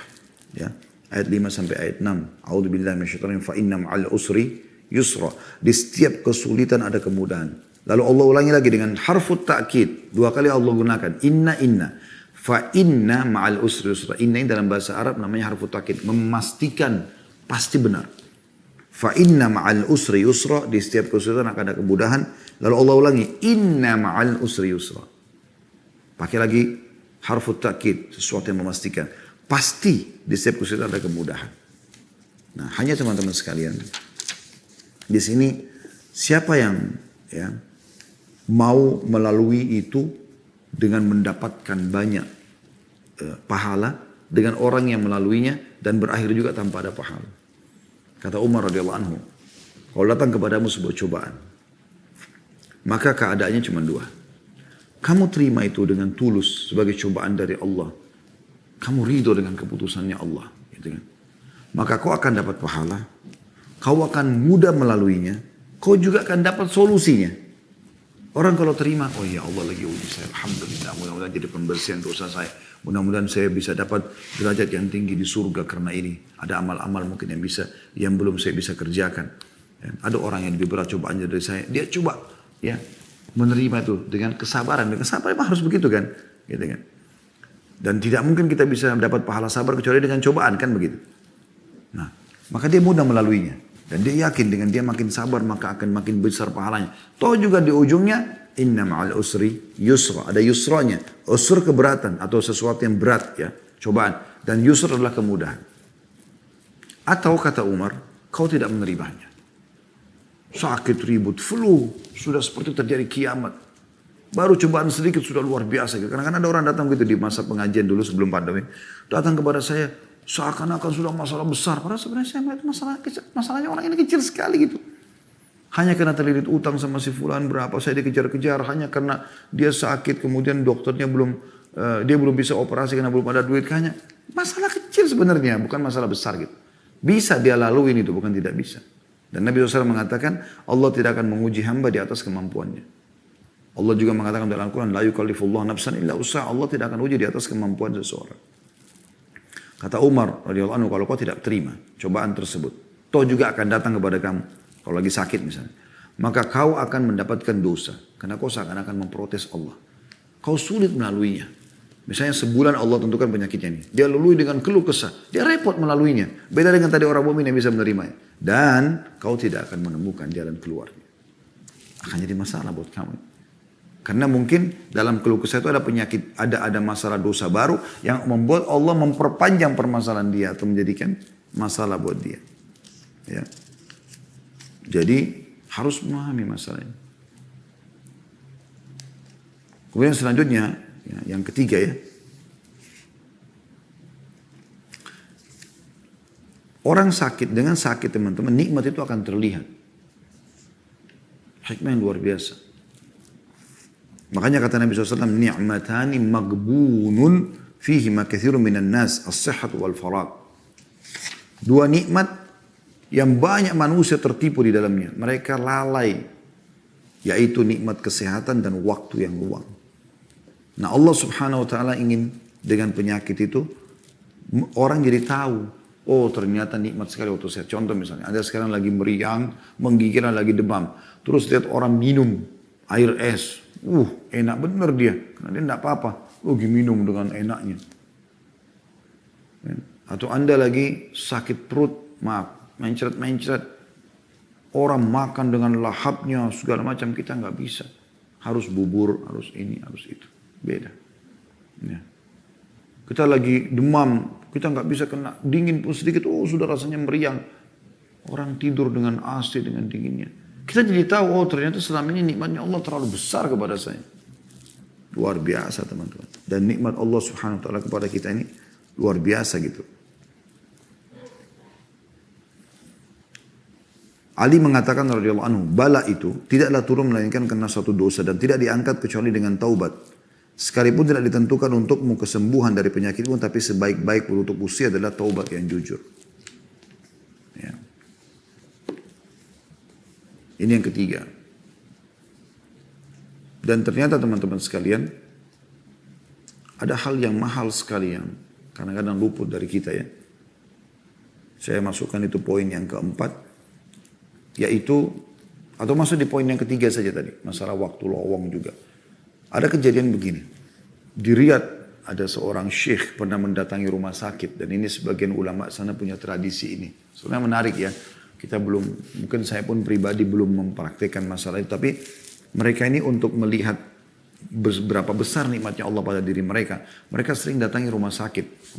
Ya, ayat 5 sampai ayat 6. A'udzubillahi minasyaitonir rajim. Fa inna ma'al usri yusra. Di setiap kesulitan ada kemudahan. Lalu Allah ulangi lagi dengan harfut ta'kid. 2 kali Allah gunakan. Inna. Fa inna ma'al usri yusra. Inna ini dalam bahasa Arab namanya harfut ta'kid. Memastikan pasti benar. Fa inna ma'al usri yusra. Di setiap kesulitan akan ada kemudahan. Lalu Allah ulangi. Inna ma'al usri yusra. Pakai lagi harfut ta'kid. Sesuatu yang memastikan. Pasti di setiap kesulitan ada kemudahan. Nah, hanya teman-teman sekalian. Di sini siapa yang ya mau melalui itu dengan mendapatkan banyak pahala dengan orang yang melaluinya dan berakhir juga tanpa ada pahala. Kata Umar radhiyallahu anhu, kalau datang kepadamu sebuah cobaan, maka keadaannya cuma 2. Kamu terima itu dengan tulus sebagai cobaan dari Allah. Kamu ridho dengan keputusannya Allah, gitu kan? Maka kau akan dapat pahala. Kau akan mudah melaluinya. Kau juga akan dapat solusinya. Orang kalau terima, oh ya Allah lagi uji saya. Alhamdulillah, mudah-mudahan jadi pembersihan dosa saya. Mudah-mudahan saya bisa dapat derajat yang tinggi di surga karena ini. Ada amal-amal mungkin yang belum saya bisa kerjakan. Ada orang yang lebih berat cobaannya dari saya. Dia coba ya menerima itu dengan kesabaran. Dengan kesabaran memang harus begitu kan. Gitu kan. Dan tidak mungkin kita bisa dapat pahala sabar kecuali dengan cobaan kan begitu. Nah, maka dia mudah melaluinya. Dan dia yakin dengan dia makin sabar maka akan makin besar pahalanya. Toh juga di ujungnya inna ma'al usri yusra. Ada yusranya. Usr keberatan atau sesuatu yang berat ya. Cobaan. Dan yusr adalah kemudahan. Atau kata Umar, kau tidak menerimanya. Sakit, ribut, flu. Sudah seperti terjadi kiamat. Baru cobaan sedikit sudah luar biasa. Karena kan ada orang datang gitu di masa pengajian dulu sebelum pandemi. Datang kepada saya. Seakan-akan sudah masalah besar. Padahal sebenarnya saya melihat masalahnya orang ini kecil sekali gitu. Hanya karena terlilit utang sama si fulan berapa saya dikejar-kejar. Hanya karena dia sakit kemudian dokternya dia belum bisa operasi karena belum ada duit. Hanya masalah kecil sebenarnya. Bukan masalah besar gitu. Bisa dia laluin itu bukan tidak bisa. Dan Nabi SAW mengatakan Allah tidak akan menguji hamba di atas kemampuannya. Allah juga mengatakan dalam Al-Quran. La yukallifullah nafsan illa usaha. Allah tidak akan uji di atas kemampuan seseorang. Kata Umar radhiyallahu anhu, kalau kau tidak terima cobaan tersebut, toh juga akan datang kepada kamu kalau lagi sakit misalnya, maka kau akan mendapatkan dosa karena kau seakan-akan memprotes Allah. Kau sulit melaluinya. Misalnya sebulan Allah tentukan penyakitnya ini, dia lalui dengan keluh kesah, dia repot melaluinya. Beda dengan tadi orang mukmin yang bisa menerimanya. Dan kau tidak akan menemukan jalan keluarnya. Akan jadi masalah buat kamu. Karena mungkin dalam keluh kesah itu ada penyakit, ada masalah dosa baru yang membuat Allah memperpanjang permasalahan dia atau menjadikan masalah buat dia. Ya. Jadi harus memahami masalah ini. Kemudian selanjutnya, ya, yang ketiga ya. Orang sakit, dengan sakit teman-teman, nikmat itu akan terlihat. Hikmah yang luar biasa. Makanya kata Nabi SAW, ni'matani magbunun fihi ma kathirun minan nas, as-sihhat wal farag. 2 nikmat yang banyak manusia tertipu di dalamnya. Mereka lalai, yaitu nikmat kesehatan dan waktu yang luang. Nah Allah Subhanahu Wa Taala ingin dengan penyakit itu orang jadi tahu, oh ternyata nikmat sekali waktu sehat. Contoh misalnya, ada sekarang lagi meriang, menggigil, lagi demam. Terus lihat orang minum air es. Enak bener dia. Karena dia enggak apa-apa. Minum dengan enaknya. Atau Anda lagi sakit perut, mencret-mencret. Orang makan dengan lahapnya, segala macam, kita enggak bisa. harus bubur, harus ini, harus itu. Beda. Ya. Kita lagi demam, kita nggak bisa kena dingin pun sedikit, oh sudah rasanya meriang. Orang tidur dengan AC, dengan dinginnya. Kita jadi tahu, oh ternyata selama ini nikmatnya Allah terlalu besar kepada saya. Luar biasa teman-teman. Dan nikmat Allah subhanahu wa ta'ala kepada kita ini luar biasa gitu. Ali mengatakan radhiyallahu anhu, bala itu tidaklah turun melainkan karena suatu dosa dan tidak diangkat kecuali dengan taubat. Sekalipun tidak ditentukan untukmu kesembuhan dari penyakitmu, tapi sebaik-baik penutup usia adalah taubat yang jujur. Ya. Ini yang ketiga. Dan ternyata teman-teman sekalian, ada hal yang mahal sekali yang kadang-kadang luput dari kita ya. Saya masukkan itu poin yang keempat, yaitu, atau masuk di poin yang ketiga saja tadi, masalah waktu lowong juga. Ada kejadian begini, di Riyadh ada seorang syekh pernah mendatangi rumah sakit, dan ini sebagian ulama sana punya tradisi ini. Sebenarnya menarik ya. Kita belum, mungkin saya pun pribadi belum mempraktikkan masalah itu, tapi mereka ini untuk melihat berapa besar nikmatnya Allah pada diri mereka. Mereka sering datangi rumah sakit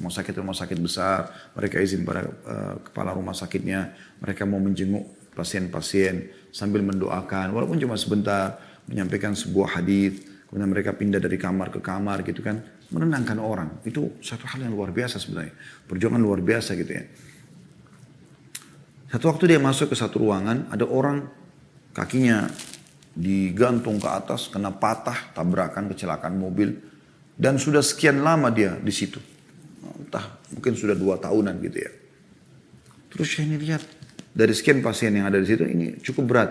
besar. Mereka izin pada kepala rumah sakitnya, mereka mau menjenguk pasien-pasien sambil mendoakan, walaupun cuma sebentar, menyampaikan sebuah hadis. Kemudian mereka pindah dari kamar ke kamar gitu kan, menenangkan orang. Itu satu hal yang luar biasa sebenarnya, perjuangan luar biasa gitu ya. Satu waktu dia masuk ke satu ruangan, ada orang kakinya digantung ke atas, kena patah, tabrakan, kecelakaan mobil. Dan sudah sekian lama dia di situ. Entah, mungkin sudah 2 tahunan gitu ya. Terus saya ini lihat, dari sekian pasien yang ada di situ, ini cukup berat.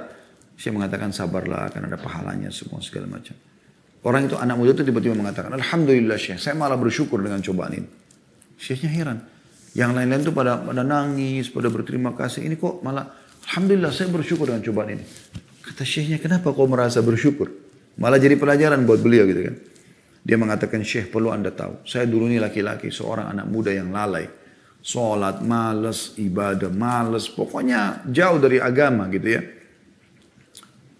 Saya mengatakan sabarlah, akan ada pahalanya semua segala macam. Orang itu, anak muda itu tiba-tiba mengatakan, Alhamdulillah Syekh, saya malah bersyukur dengan cobaan ini. Syekhnya heran. Yang lain-lain itu pada nangis, pada berterima kasih. Ini kok malah, Alhamdulillah saya bersyukur dengan cobaan ini. Kata syekhnya, kenapa kau merasa bersyukur? Malah jadi pelajaran buat beliau gitu kan. Dia mengatakan, Syekh perlu anda tahu. Saya dulu ini laki-laki, seorang anak muda yang lalai. Sholat, malas, ibadah, malas. Pokoknya jauh dari agama gitu ya.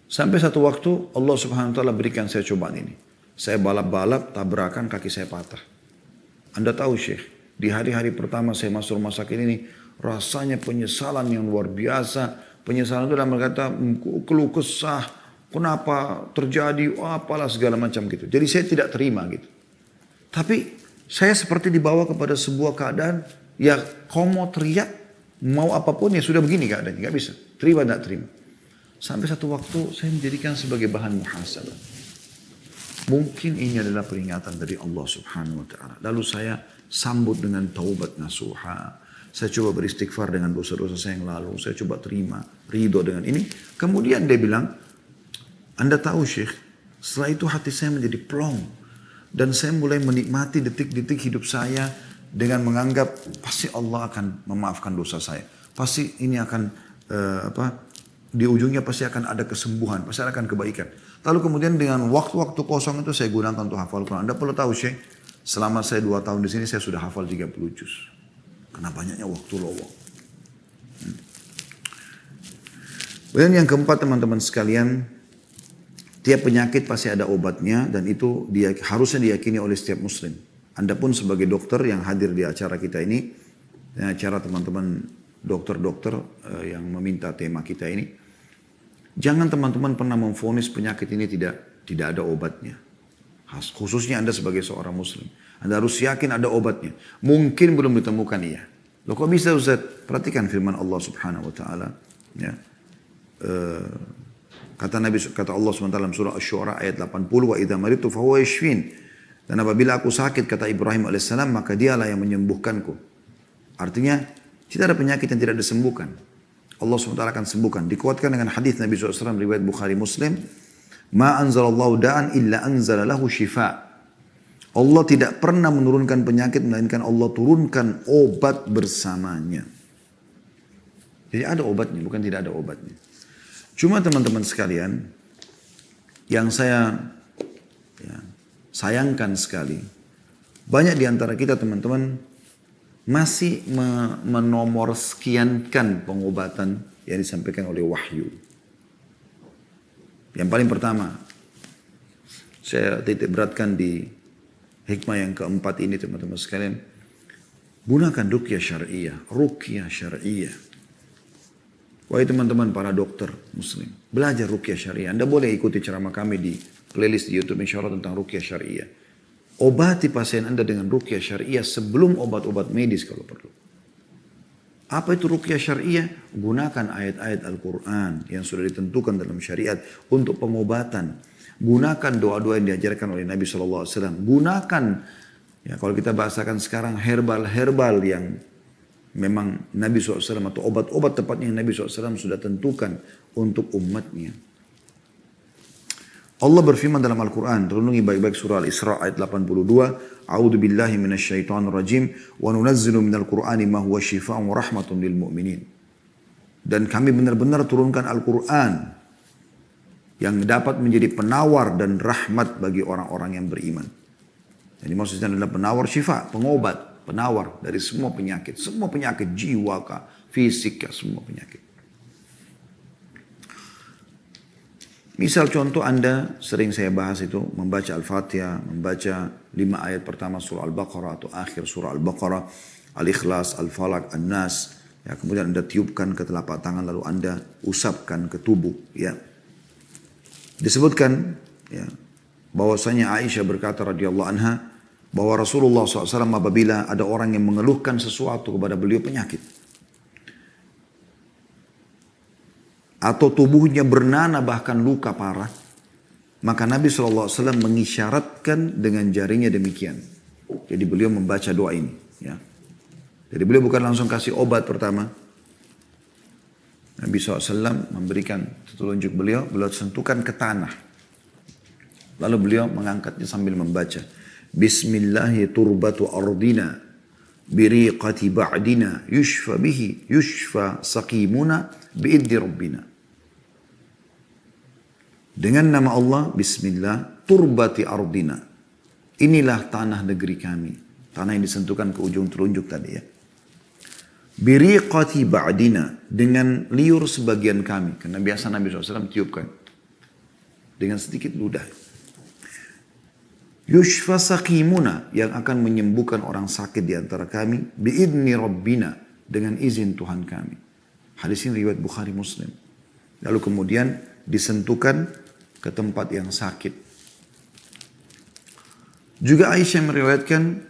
Sampai satu waktu Allah subhanahu wa ta'ala berikan saya cobaan ini. Saya balap-balap, tabrakan, kaki saya patah. Anda tahu Syekh, di hari-hari pertama saya masuk rumah sakit ini, rasanya penyesalan yang luar biasa. Penyesalan itu dalam berkata, keluh kesah, kenapa terjadi, apalah segala macam gitu. Jadi saya tidak terima gitu. Tapi saya seperti dibawa kepada sebuah keadaan, ya kau mau teriak, mau apapun ya sudah begini keadaannya, gak bisa. Terima tidak terima. Sampai satu waktu saya menjadikan sebagai bahan muhasabah. Mungkin ini adalah peringatan dari Allah subhanahu wa ta'ala. Lalu saya sambut dengan taubat nasuha. Saya coba beristighfar dengan dosa-dosa saya yang lalu. Saya coba terima, ridho dengan ini. Kemudian dia bilang, Anda tahu Syekh, setelah itu hati saya menjadi plong. Dan saya mulai menikmati detik-detik hidup saya dengan menganggap pasti Allah akan memaafkan dosa saya. Pasti ini akan di ujungnya pasti akan ada kesembuhan, pasti akan kebaikan. Lalu kemudian dengan waktu-waktu kosong itu saya gunakan untuk hafal Quran. Anda perlu tahu Syekh, selama saya 2 tahun di sini saya sudah hafal 30 juz. Karena banyaknya waktu lowong. Dan yang keempat teman-teman sekalian, tiap penyakit pasti ada obatnya dan itu harusnya diyakini oleh setiap muslim. Anda pun sebagai dokter yang hadir di acara kita ini, acara teman-teman dokter-dokter yang meminta tema kita ini, jangan teman-teman pernah memvonis penyakit ini tidak ada obatnya. Khususnya Anda sebagai seorang muslim. Anda harus yakin ada obatnya. Mungkin belum ditemukan iya. Loh kok bisa Ustaz? Perhatikan firman Allah subhanahu wa ta'ala. Ya. Kata Allah SWT dalam surah Asy-Syu'ara ayat 80, wa idza maritu fahuwa yashfin. Dan apabila aku sakit, kata Ibrahim alaihissalam, maka dialah yang menyembuhkanku. Artinya, tidak ada penyakit yang tidak disembuhkan. Allah SWT akan sembuhkan. Dikuatkan dengan hadis Nabi SAW riwayat Bukhari Muslim. Ma anzalallahu da'an illa anzala lahu shifa. Allah tidak pernah menurunkan penyakit, melainkan Allah turunkan obat bersamanya. Jadi ada obatnya, bukan tidak ada obatnya. Cuma teman-teman sekalian, yang saya sayangkan sekali, banyak di antara kita teman-teman masih menomorsekiankan pengobatan yang disampaikan oleh wahyu. Yang paling pertama, saya titik beratkan di hikmah yang keempat ini teman-teman sekalian. Gunakan ruqyah syariah, ruqyah syariah. Wahai teman-teman para dokter muslim, belajar ruqyah syariah. Anda boleh ikuti ceramah kami di playlist di YouTube insya Allah tentang ruqyah syariah. Obati pasien Anda dengan ruqyah syariah sebelum obat-obat medis kalau perlu. Apa itu ruqyah syariah? Gunakan ayat-ayat Al-Quran yang sudah ditentukan dalam syariat untuk pengobatan. Gunakan doa-doa yang diajarkan oleh Nabi SAW. Gunakan, ya kalau kita bahasakan sekarang, herbal-herbal yang memang Nabi SAW atau obat-obat tepatnya yang Nabi SAW sudah tentukan untuk umatnya. Allah berfirman dalam Al-Quran, renungi baik-baik surah Al-Isra ayat 82, A'udzu billahi minasyaitonir rajim wa nunazzilu minal Qur'ani ma huwa syifaa'un wa rahmatun lil mu'minin. Dan kami benar-benar turunkan Al-Quran yang dapat menjadi penawar dan rahmat bagi orang-orang yang beriman. Jadi maksudnya adalah penawar syifa, pengobat, penawar dari semua penyakit jiwa kah, fisik kah, semua penyakit. Misal contoh Anda sering saya bahas itu membaca Al-Fatihah, membaca 5 ayat pertama surah Al-Baqarah atau akhir surah Al-Baqarah, Al-Ikhlas, Al-Falaq, An-Nas. Ya, kemudian Anda tiupkan ke telapak tangan lalu Anda usapkan ke tubuh. Ya. Disebutkan ya, bahwasanya Aisyah berkata radhiyallahu anha bahwa Rasulullah SAW apabila ada orang yang mengeluhkan sesuatu kepada beliau penyakit, atau tubuhnya bernanah bahkan luka parah, maka Nabi SAW mengisyaratkan dengan jarinya demikian. Jadi beliau membaca doa ini. Ya. Jadi beliau bukan langsung kasih obat pertama. Nabi SAW memberikan petunjuk beliau sentuhkan ke tanah. Lalu beliau mengangkatnya sambil membaca. Bismillahi turbatu ardina biriqati ba'dina yushfa bihi yushfa saqimuna biidni rabbina. Dengan nama Allah, bismillah, turbati ardina. Inilah tanah negeri kami. Tanah yang disentuhkan ke ujung telunjuk tadi ya. Biriqati ba'dina. Dengan liur sebagian kami. Karena biasa Nabi SAW tiupkan. Dengan sedikit ludah. Yushfa saqimuna. Yang akan menyembuhkan orang sakit di antara kami. Biidni rabbina. Dengan izin Tuhan kami. Hadis ini riwayat Bukhari Muslim. Lalu kemudian disentuhkan ke tempat yang sakit. Juga Aisyah meriwayatkan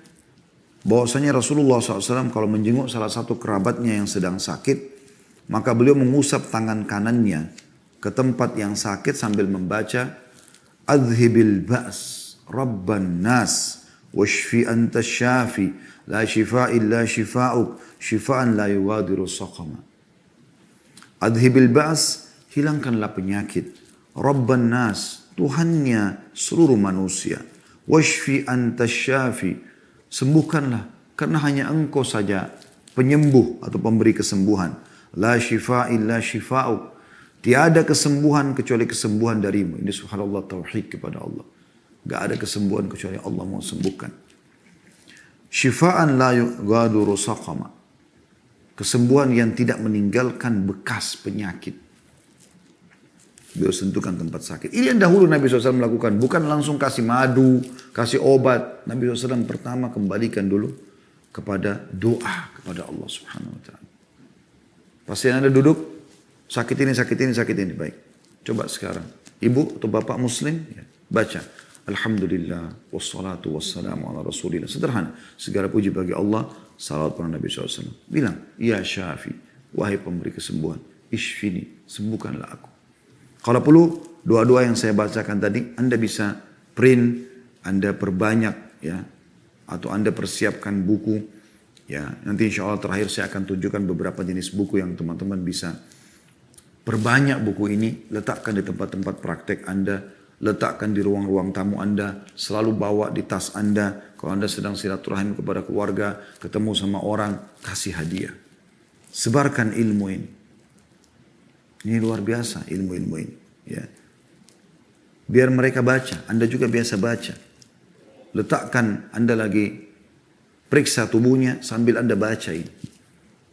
bahwasanya Rasulullah SAW kalau menjenguk salah satu kerabatnya yang sedang sakit, maka beliau mengusap tangan kanannya ke tempat yang sakit sambil membaca Adhibil ba's rabban nas washfi anta syafi la shifa illa shifa'uk shifa'an la yuwadiru saqama. Adhibil ba's, hilangkanlah penyakit. Rabban nas, Tuhannya seluruh manusia. Washfi anta syafi, sembuhkanlah karena hanya engkau saja penyembuh atau pemberi kesembuhan. La shifa illa shifa'uk, tiada kesembuhan kecuali kesembuhan darimu. Ini subhanallah tauhid kepada Allah. Gak ada kesembuhan kecuali Allah mau sembuhkan. Shifa'an la yughadiru saqama, kesembuhan yang tidak meninggalkan bekas penyakit. Beliau sentuhkan tempat sakit. Ini yang dahulu Nabi SAW melakukan. Bukan langsung kasih madu, kasih obat. Nabi SAW pertama kembalikan dulu kepada doa kepada Allah Subhanahu Wa Taala. Pasien Anda duduk, sakit ini. Baik, coba sekarang. Ibu atau bapak muslim, ya, baca. Alhamdulillah, wassalatu wassalamu ala rasulillah. Sederhana. Segala puji bagi Allah, salawat pada Nabi SAW. Bilang, ya syafi, wahai pemberi kesembuhan. Ishfini, sembuhkanlah aku. Kalau perlu doa-doa yang saya bacakan tadi, Anda bisa print, Anda perbanyak ya, atau Anda persiapkan buku ya. Nanti insya Allah terakhir saya akan tunjukkan beberapa jenis buku yang teman-teman bisa perbanyak buku ini, letakkan di tempat-tempat praktek Anda, letakkan di ruang-ruang tamu Anda, selalu bawa di tas Anda. Kalau Anda sedang silaturahim kepada keluarga, ketemu sama orang, kasih hadiah. Sebarkan ilmu ini. Ini luar biasa ilmu-ilmu ini. Ya. Biar mereka baca. Anda juga biasa baca. Letakkan Anda lagi periksa tubuhnya sambil Anda baca ini.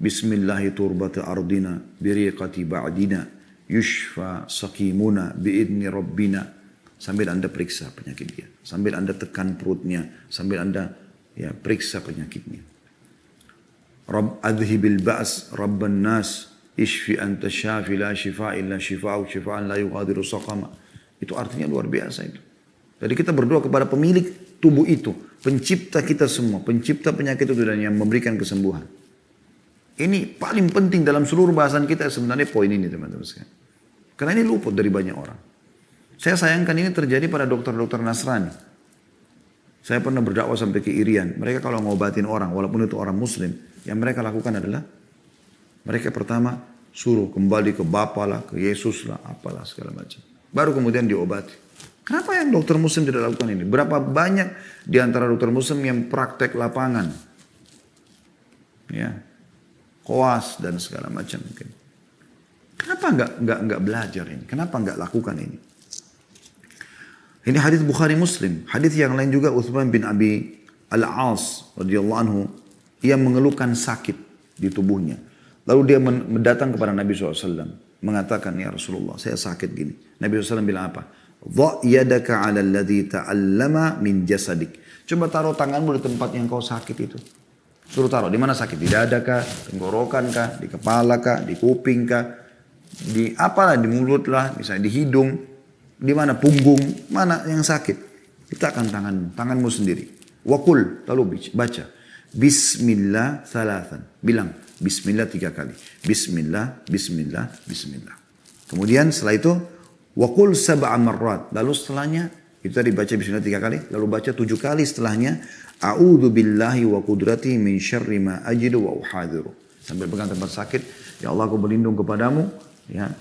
Bismillahi turbati ardina biriqati ba'dina yushfa saqimuna biidni rabbina. sambil Anda periksa penyakit dia. Sambil Anda tekan perutnya, sambil Anda periksa penyakitnya. Rabb adhibil ba's rabban nas ishfi anta syafi la shifa illa shifa'u shifa'an la yughadiru saqama. Itu artinya luar biasa itu. Jadi kita berdoa kepada pemilik tubuh itu, pencipta kita semua, pencipta penyakit itu dan yang memberikan kesembuhan. Ini paling penting dalam seluruh bahasan kita sebenarnya poin ini teman-teman sekalian. Karena ini luput dari banyak orang. Saya sayangkan ini terjadi pada dokter-dokter Nasrani. Saya pernah berdakwah sampai ke Irian. Mereka kalau ngobatin orang, walaupun itu orang Muslim, yang mereka lakukan adalah mereka pertama suruh kembali ke Bapa lah, ke Yesus lah, apalah segala macam. Baru kemudian diobati. Kenapa yang dokter Muslim tidak lakukan ini? Berapa banyak di antara dokter Muslim yang praktek lapangan, ya, koas dan segala macam mungkin. Kenapa nggak belajar ini? Kenapa nggak lakukan ini? Ini hadis Bukhari Muslim. Hadis yang lain juga Uthman bin Abi Al-As radhiyallahu anhu, ia mengeluhkan sakit di tubuhnya. Lalu dia mendatang kepada Nabi SAW. Mengatakan, ya Rasulullah, saya sakit gini. Nabi SAW bilang apa? Dha' yadaka 'ala alladhi ta'allama min jasadik. Coba taruh tanganmu di tempat yang kau sakit itu. Suruh taruh. Di mana sakit? Di dada kah? Tenggorokan kah? Di kepala kah? Di kuping kah? Di apalah? Di mulut lah. Misalnya di hidung. Di mana? Punggung. Mana yang sakit? Letakkan tanganmu. Tanganmu sendiri. Wakul. Lalu baca. Bismillah thalathan. Bilang. Bismillah 3 kali. Bismillah, Bismillah, Bismillah. Kemudian setelah itu. Wakul sab'a marrat. Lalu setelahnya. Itu tadi baca Bismillah 3 kali. Lalu baca 7 kali setelahnya. A'udhu billahi wa qudrati min syarri ma ajidu wa uhadiru. Sambil pegang tempat sakit. Ya Allah, aku berlindung kepadamu. Ya.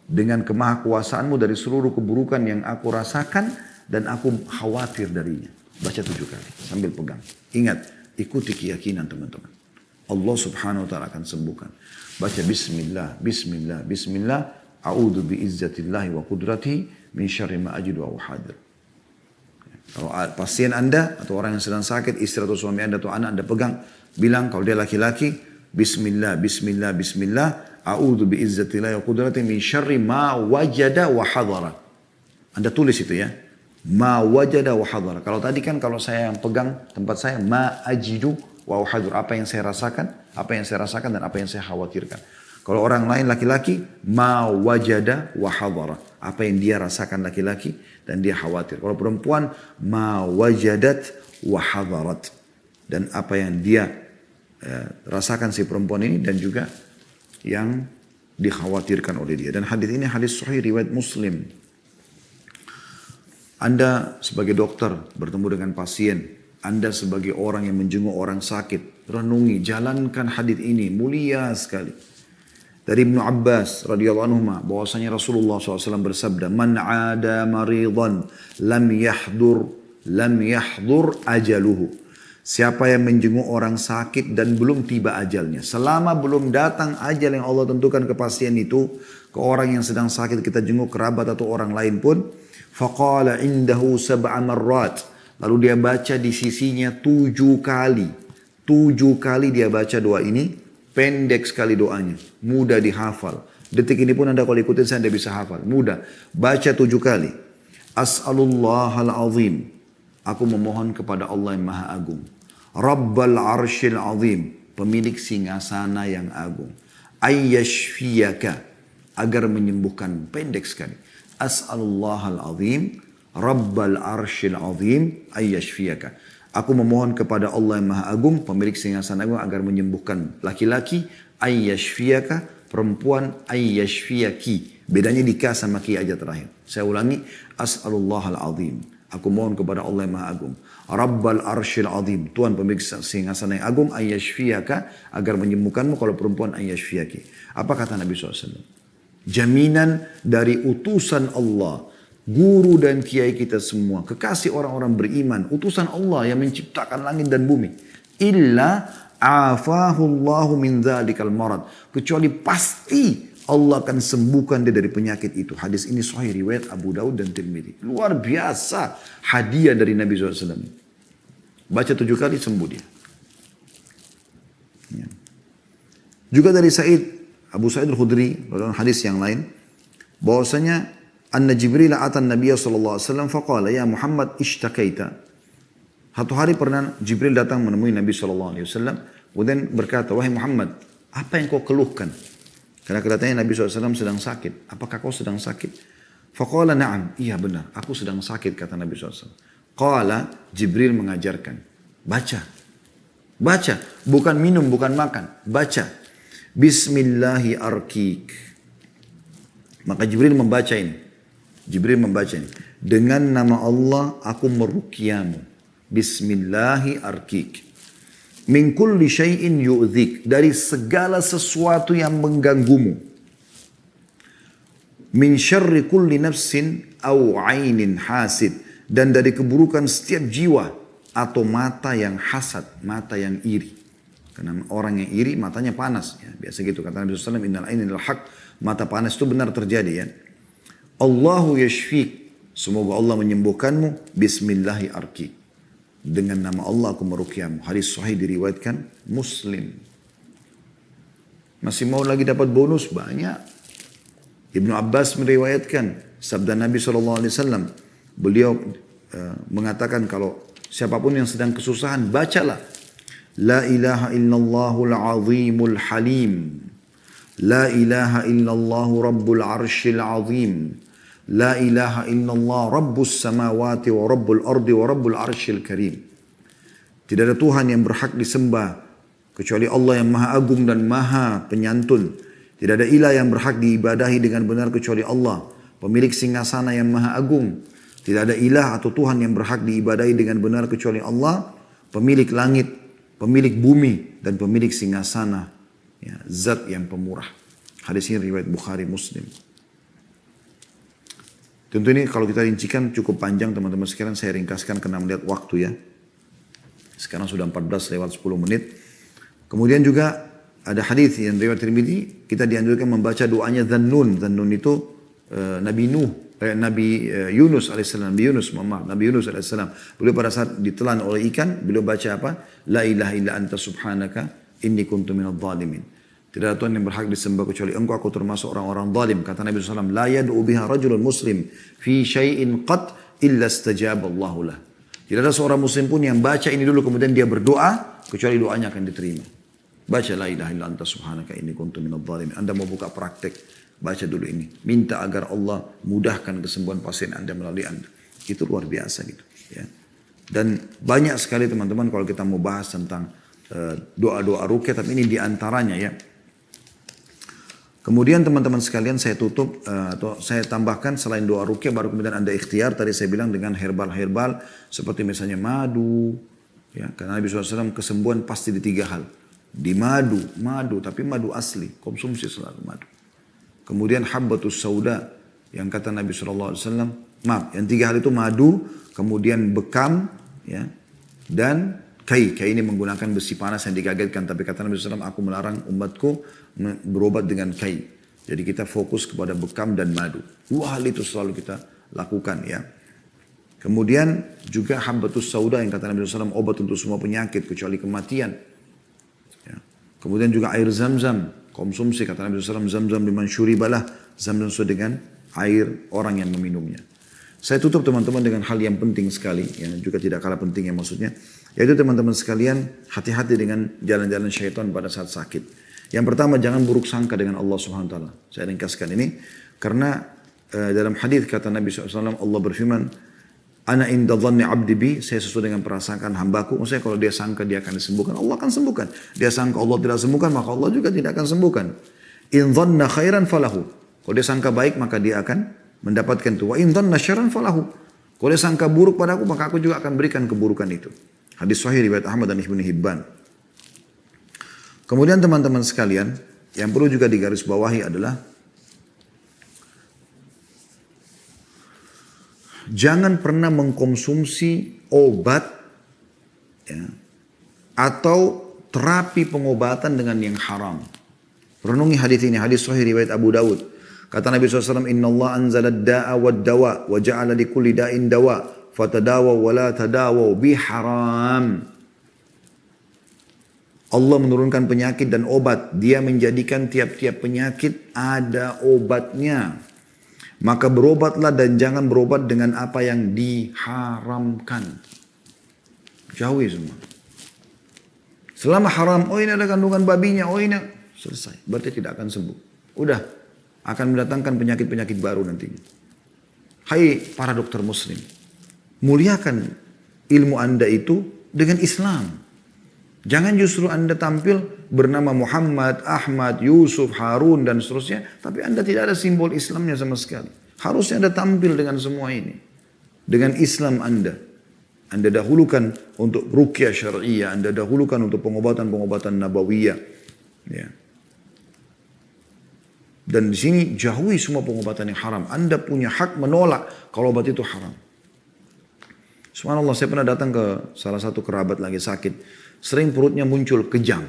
Dengan kemahakuasaanmu dari seluruh keburukan yang aku rasakan. Dan aku khawatir darinya. Baca 7 kali. Sambil pegang. Ingat. Ikuti keyakinan teman-teman. Allah subhanahu wa ta'ala akan sembuhkan. Baca Bismillah, Bismillah, Bismillah. A'udhu bi'izzatillahi wa qudratihi min syarri ma ajidu wa uhadir. Kalau pasien Anda atau orang yang sedang sakit, istri atau suami Anda atau anak Anda pegang, bilang kalau dia laki-laki, Bismillah, Bismillah, Bismillah, A'udhu bi'izzatillahi wa qudratihi min syarri ma wajada wa hadara. Anda tulis itu ya. Ma wajada wa hadara. Kalau tadi kan kalau saya yang pegang tempat saya, ma ajidu wa uhadir. Apa yang saya rasakan, apa yang saya rasakan dan apa yang saya khawatirkan. Kalau orang lain laki-laki, ma wajada wa hadara. Apa yang dia rasakan laki-laki dan dia khawatir. Kalau perempuan, ma wajadat wa hadarat. Dan apa yang dia rasakan si perempuan ini dan juga yang dikhawatirkan oleh dia. Dan hadis ini hadis sahih riwayat Muslim. Anda sebagai dokter bertemu dengan pasien. Anda sebagai orang yang menjenguk orang sakit. Renungi, jalankan hadis ini. Mulia sekali. Dari Ibnu Abbas radhiyallahu anhu bahwasanya Rasulullah SAW bersabda, "Man 'ada maridan lam yahdur ajaluhu." Siapa yang menjenguk orang sakit dan belum tiba ajalnya. Selama belum datang ajal yang Allah tentukan ke pasien itu, ke orang yang sedang sakit kita jenguk, kerabat atau orang lain pun, faqala indahu sab'a marrat. Lalu dia baca di sisinya 7 kali. 7 kali dia baca doa ini. Pendek sekali doanya. Mudah dihafal. Detik ini pun Anda kalau ikutin saya Anda bisa hafal. Mudah. Baca 7 kali. As'alullahal azim. Aku memohon kepada Allah yang maha agung. Rabbal arshil azim. Pemilik singgasana yang agung. Ayyashfiyaka. Agar menyembuhkan. Pendek sekali. As'alullahal azim. Rabbal arshil azim ayyashfiyaka. Aku memohon kepada Allah yang maha agung, pemilik singgasana agung agar menyembuhkan laki-laki, ayyashfiyaka, perempuan, ayyashfiyaki. Bedanya di ka sama ki aja terakhir. Saya ulangi, as'alullahal azim. Aku mohon kepada Allah yang maha agung. Rabbal arshil azim. Tuhan pemilik singgasana yang agung, ayyashfiyaka, agar menyembuhkanmu kalau perempuan ayyashfiyaki. Apa kata Nabi SAW? Jaminan dari utusan Allah. Guru dan kiai kita semua, kekasih orang-orang beriman, utusan Allah yang menciptakan langit dan bumi. Illa afahullahu min dzalikal marad. Kecuali pasti Allah akan sembuhkan dia dari penyakit itu. Hadis ini sahih riwayat Abu Daud dan Tirmidzi. Luar biasa hadiah dari Nabi SAW. Baca 7 kali sembuh dia. Ya. Juga dari Abu Sa'id al-Khudri, dalam hadis yang lain, bahwasanya anna Jibril atan Nabiya sallallahu alaihi wasallam faqala ya Muhammad ishtakaita. Satu hari pernah Jibril datang menemui Nabi sallallahu alaihi wasallam kemudian berkata, wahai Muhammad, apa yang kau keluhkan? Karena kelihatannya Nabi SAW sedang sakit. Apakah kau sedang sakit? Faqala na'am. Iya benar, aku sedang sakit, kata Nabi SAW. Qala, Jibril mengajarkan. Baca. Baca. Bukan minum, bukan makan. Baca. Bismillahi arkik. Maka Jibril membaca ini. Jibril membaca ini. Dengan nama Allah aku meruqyamu. Bismillahi arkik. Min kulli syai'in yu'dhik. Dari segala sesuatu yang mengganggumu. Min syarri kulli nafsin au ainin hasid. Dan dari keburukan setiap jiwa atau mata yang hasad, mata yang iri. Karena orang yang iri matanya panas. Ya, biasa gitu kata Nabi SAW, innal ainil haq. Mata panas itu benar terjadi ya. Allahu yashfik. Semoga Allah menyembuhkanmu. Bismillahi arkik. Dengan nama Allah aku meruqyamu. Hadis sahih diriwayatkan Muslim. Masih mau lagi dapat bonus? Banyak. Ibnu Abbas meriwayatkan sabda Nabi SAW. Beliau mengatakan kalau siapapun yang sedang kesusahan, bacalah. La ilaha illallahul azimul halim. La ilaha illallahu rabbul arshil azim. La ilaha illallah rabbus samawati wa rabbul ardi wa rabbul arshil karim. Tidak ada Tuhan yang berhak disembah kecuali Allah yang maha agung dan maha penyantun. Tidak ada ilah yang berhak diibadahi dengan benar kecuali Allah, pemilik singgasana yang maha agung. Tidak ada ilah atau Tuhan yang berhak diibadahi dengan benar kecuali Allah, pemilik langit, pemilik bumi, dan pemilik singgasana, ya, zat yang pemurah. Hadis ini riwayat Bukhari Muslim. Tentu ini kalau kita rincikan cukup panjang teman-teman sekalian, saya ringkaskan karena melihat waktu ya. Sekarang sudah 14 lewat 10 menit. Kemudian juga ada hadis yang riwayat Tirmidzi, kita dianjurkan membaca doanya Dhannun. Dhannun itu Nabi Yunus alaihissalam, Nabi Yunus alaihissalam. Beliau pada saat ditelan oleh ikan, beliau baca apa? La ilaha illa anta subhanaka inni kuntu minadh dhalimin. Tidak ada Tuhan yang berhak disembah kecuali engkau, aku termasuk orang-orang zalim. Kata Nabi SAW, la yad'u biha rajulun muslim fi syai'in qat illa istajaba Allahu lah. Tidak ada seorang muslim pun yang baca ini dulu kemudian dia berdoa, kecuali doanya akan diterima. Baca la ilaha illa anta subhanaka inni kuntu minadh dhalimin. Anda mau buka praktek, baca dulu ini. Minta agar Allah mudahkan kesembuhan pasien Anda melalui Anda. Itu luar biasa gitu. Ya. Dan banyak sekali teman-teman kalau kita mau bahas tentang doa-doa ruqyah, tapi ini diantaranya ya. Kemudian teman-teman sekalian saya tutup atau saya tambahkan selain doa ruqyah baru kemudian Anda ikhtiar tadi saya bilang dengan herbal-herbal seperti misalnya madu. Ya, karena Nabi SAW kesembuhan pasti di 3 hal. Di madu tapi madu asli, konsumsi selalu madu. Kemudian habbatus sauda yang kata Nabi SAW, yang 3 hal itu madu, kemudian bekam, ya, dan kai ini menggunakan besi panas yang digagetkan. Tapi kata Nabi SAW, aku melarang umatku berobat dengan kai. Jadi kita fokus kepada bekam dan madu. 2 hal itu selalu kita lakukan ya. Kemudian juga habbatus sauda yang kata Nabi SAW, obat untuk semua penyakit kecuali kematian. Ya. Kemudian juga air zam-zam. Konsumsi kata Nabi SAW, zam-zam liman syuribalah. Zam-zam sesuai dengan air orang yang meminumnya. Saya tutup teman-teman dengan hal yang penting sekali, yang juga tidak kalah penting ya maksudnya. Yaitu teman-teman sekalian, hati-hati dengan jalan-jalan syaitan pada saat sakit. Yang pertama, jangan buruk sangka dengan Allah Subhanahu Wa Taala. Saya ringkaskan ini, karena dalam hadis kata Nabi SAW, Allah berfirman, Ana inda dhanni abdi bi, saya sesuai dengan perasaan hambaku. Maksudnya kalau dia sangka dia akan disembuhkan, Allah akan sembuhkan. Dia sangka Allah tidak sembuhkan, maka Allah juga tidak akan sembuhkan. In dhanna khairan falahu. Kalau dia sangka baik, maka dia akan mendapatkan itu. Wa in dhanna syarran falahu. Kalau dia sangka buruk padaku, maka aku juga akan berikan keburukan itu. Hadis sahih riwayat Ahmad dan Ibnu Hibban. Kemudian teman-teman sekalian, yang perlu juga digarisbawahi adalah jangan pernah mengkonsumsi obat ya, atau terapi pengobatan dengan yang haram. Renungi hadis ini, hadis sahih riwayat Abu Dawud. Kata Nabi SAW, Inna Allah anzala da'a wa dawa wa ja'ala li kulli da'in dawa fatadawa wa la tadawa biharam. Allah menurunkan penyakit dan obat. Dia menjadikan tiap-tiap penyakit ada obatnya. Maka berobatlah dan jangan berobat dengan apa yang diharamkan. Jauhi semua. Selama haram, oh ini ada kandungan babinya, oh ini selesai. Berarti tidak akan sembuh. Udah, akan mendatangkan penyakit-penyakit baru nantinya. Hai para dokter muslim, muliakan ilmu Anda itu dengan Islam. Jangan justru Anda tampil bernama Muhammad, Ahmad, Yusuf, Harun dan seterusnya. Tapi Anda tidak ada simbol Islamnya sama sekali. Harusnya Anda tampil dengan semua ini. Dengan Islam Anda. Anda dahulukan untuk ruqyah syar'iyah. Anda dahulukan untuk pengobatan-pengobatan nabawiyah. Ya. Dan di sini jauhi semua pengobatan yang haram. Anda punya hak menolak kalau obat itu haram. Subhanallah, saya pernah datang ke salah satu kerabat lagi sakit. Sering perutnya muncul kejang.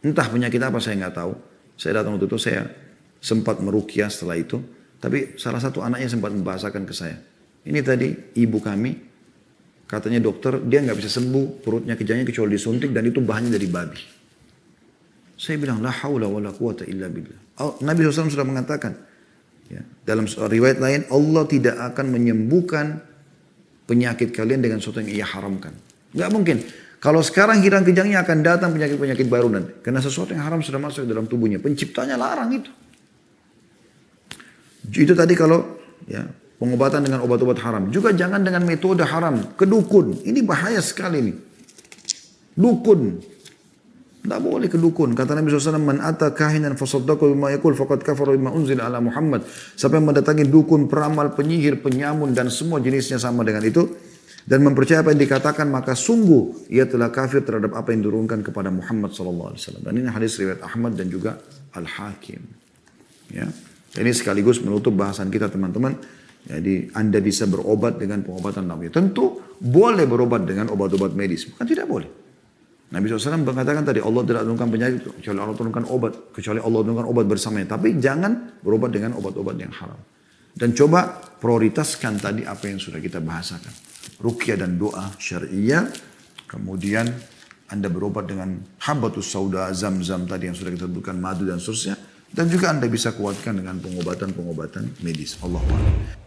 Entah penyakit apa saya nggak tahu. Saya datang waktu itu, saya sempat meruqyah setelah itu. Tapi salah satu anaknya sempat membahasakan ke saya. Ini tadi ibu kami, katanya dokter dia nggak bisa sembuh perutnya kejangnya kecuali disuntik dan itu bahannya dari babi. Saya bilang la haula wala quwata illa billah. Nabi SAW sudah mengatakan ya, dalam riwayat lain Allah tidak akan menyembuhkan penyakit kalian dengan sesuatu yang ia haramkan. Nggak mungkin. Kalau sekarang hilang kejangnya akan datang penyakit-penyakit baru nanti. Karena sesuatu yang haram sudah masuk dalam tubuhnya. Penciptanya larang itu. Itu tadi kalau ya, pengobatan dengan obat-obat haram. Juga jangan dengan metode haram. Kedukun. Ini bahaya sekali nih. Dukun. Tidak boleh kedukun. Kata Nabi SAW, Man ata kahinan fasaddaqa bima yakul faqad kafara bima unzila ala Muhammad. Siapa yang mendatangi dukun, peramal, penyihir, penyamun dan semua jenisnya sama dengan itu. Dan mempercayai apa yang dikatakan, maka sungguh ia telah kafir terhadap apa yang diturunkan kepada Muhammad SAW. Dan ini hadis riwayat Ahmad dan juga Al-Hakim. Ya. Ini sekaligus menutup bahasan kita teman-teman. Jadi Anda bisa berobat dengan pengobatan Nabi. Tentu boleh berobat dengan obat-obat medis. Bukan tidak boleh. Nabi SAW mengatakan tadi Allah tidak turunkan penyakit kecuali Allah turunkan obat. Kecuali Allah turunkan obat bersamanya. Tapi jangan berobat dengan obat-obat yang haram. Dan coba prioritaskan tadi apa yang sudah kita bahasakan. Ruqyah dan doa syariah, kemudian Anda berobat dengan habbatus sauda, zam-zam tadi yang sudah kita sebutkan, madu dan seterusnya, dan juga Anda bisa kuatkan dengan pengobatan-pengobatan medis. Allahu a'lam.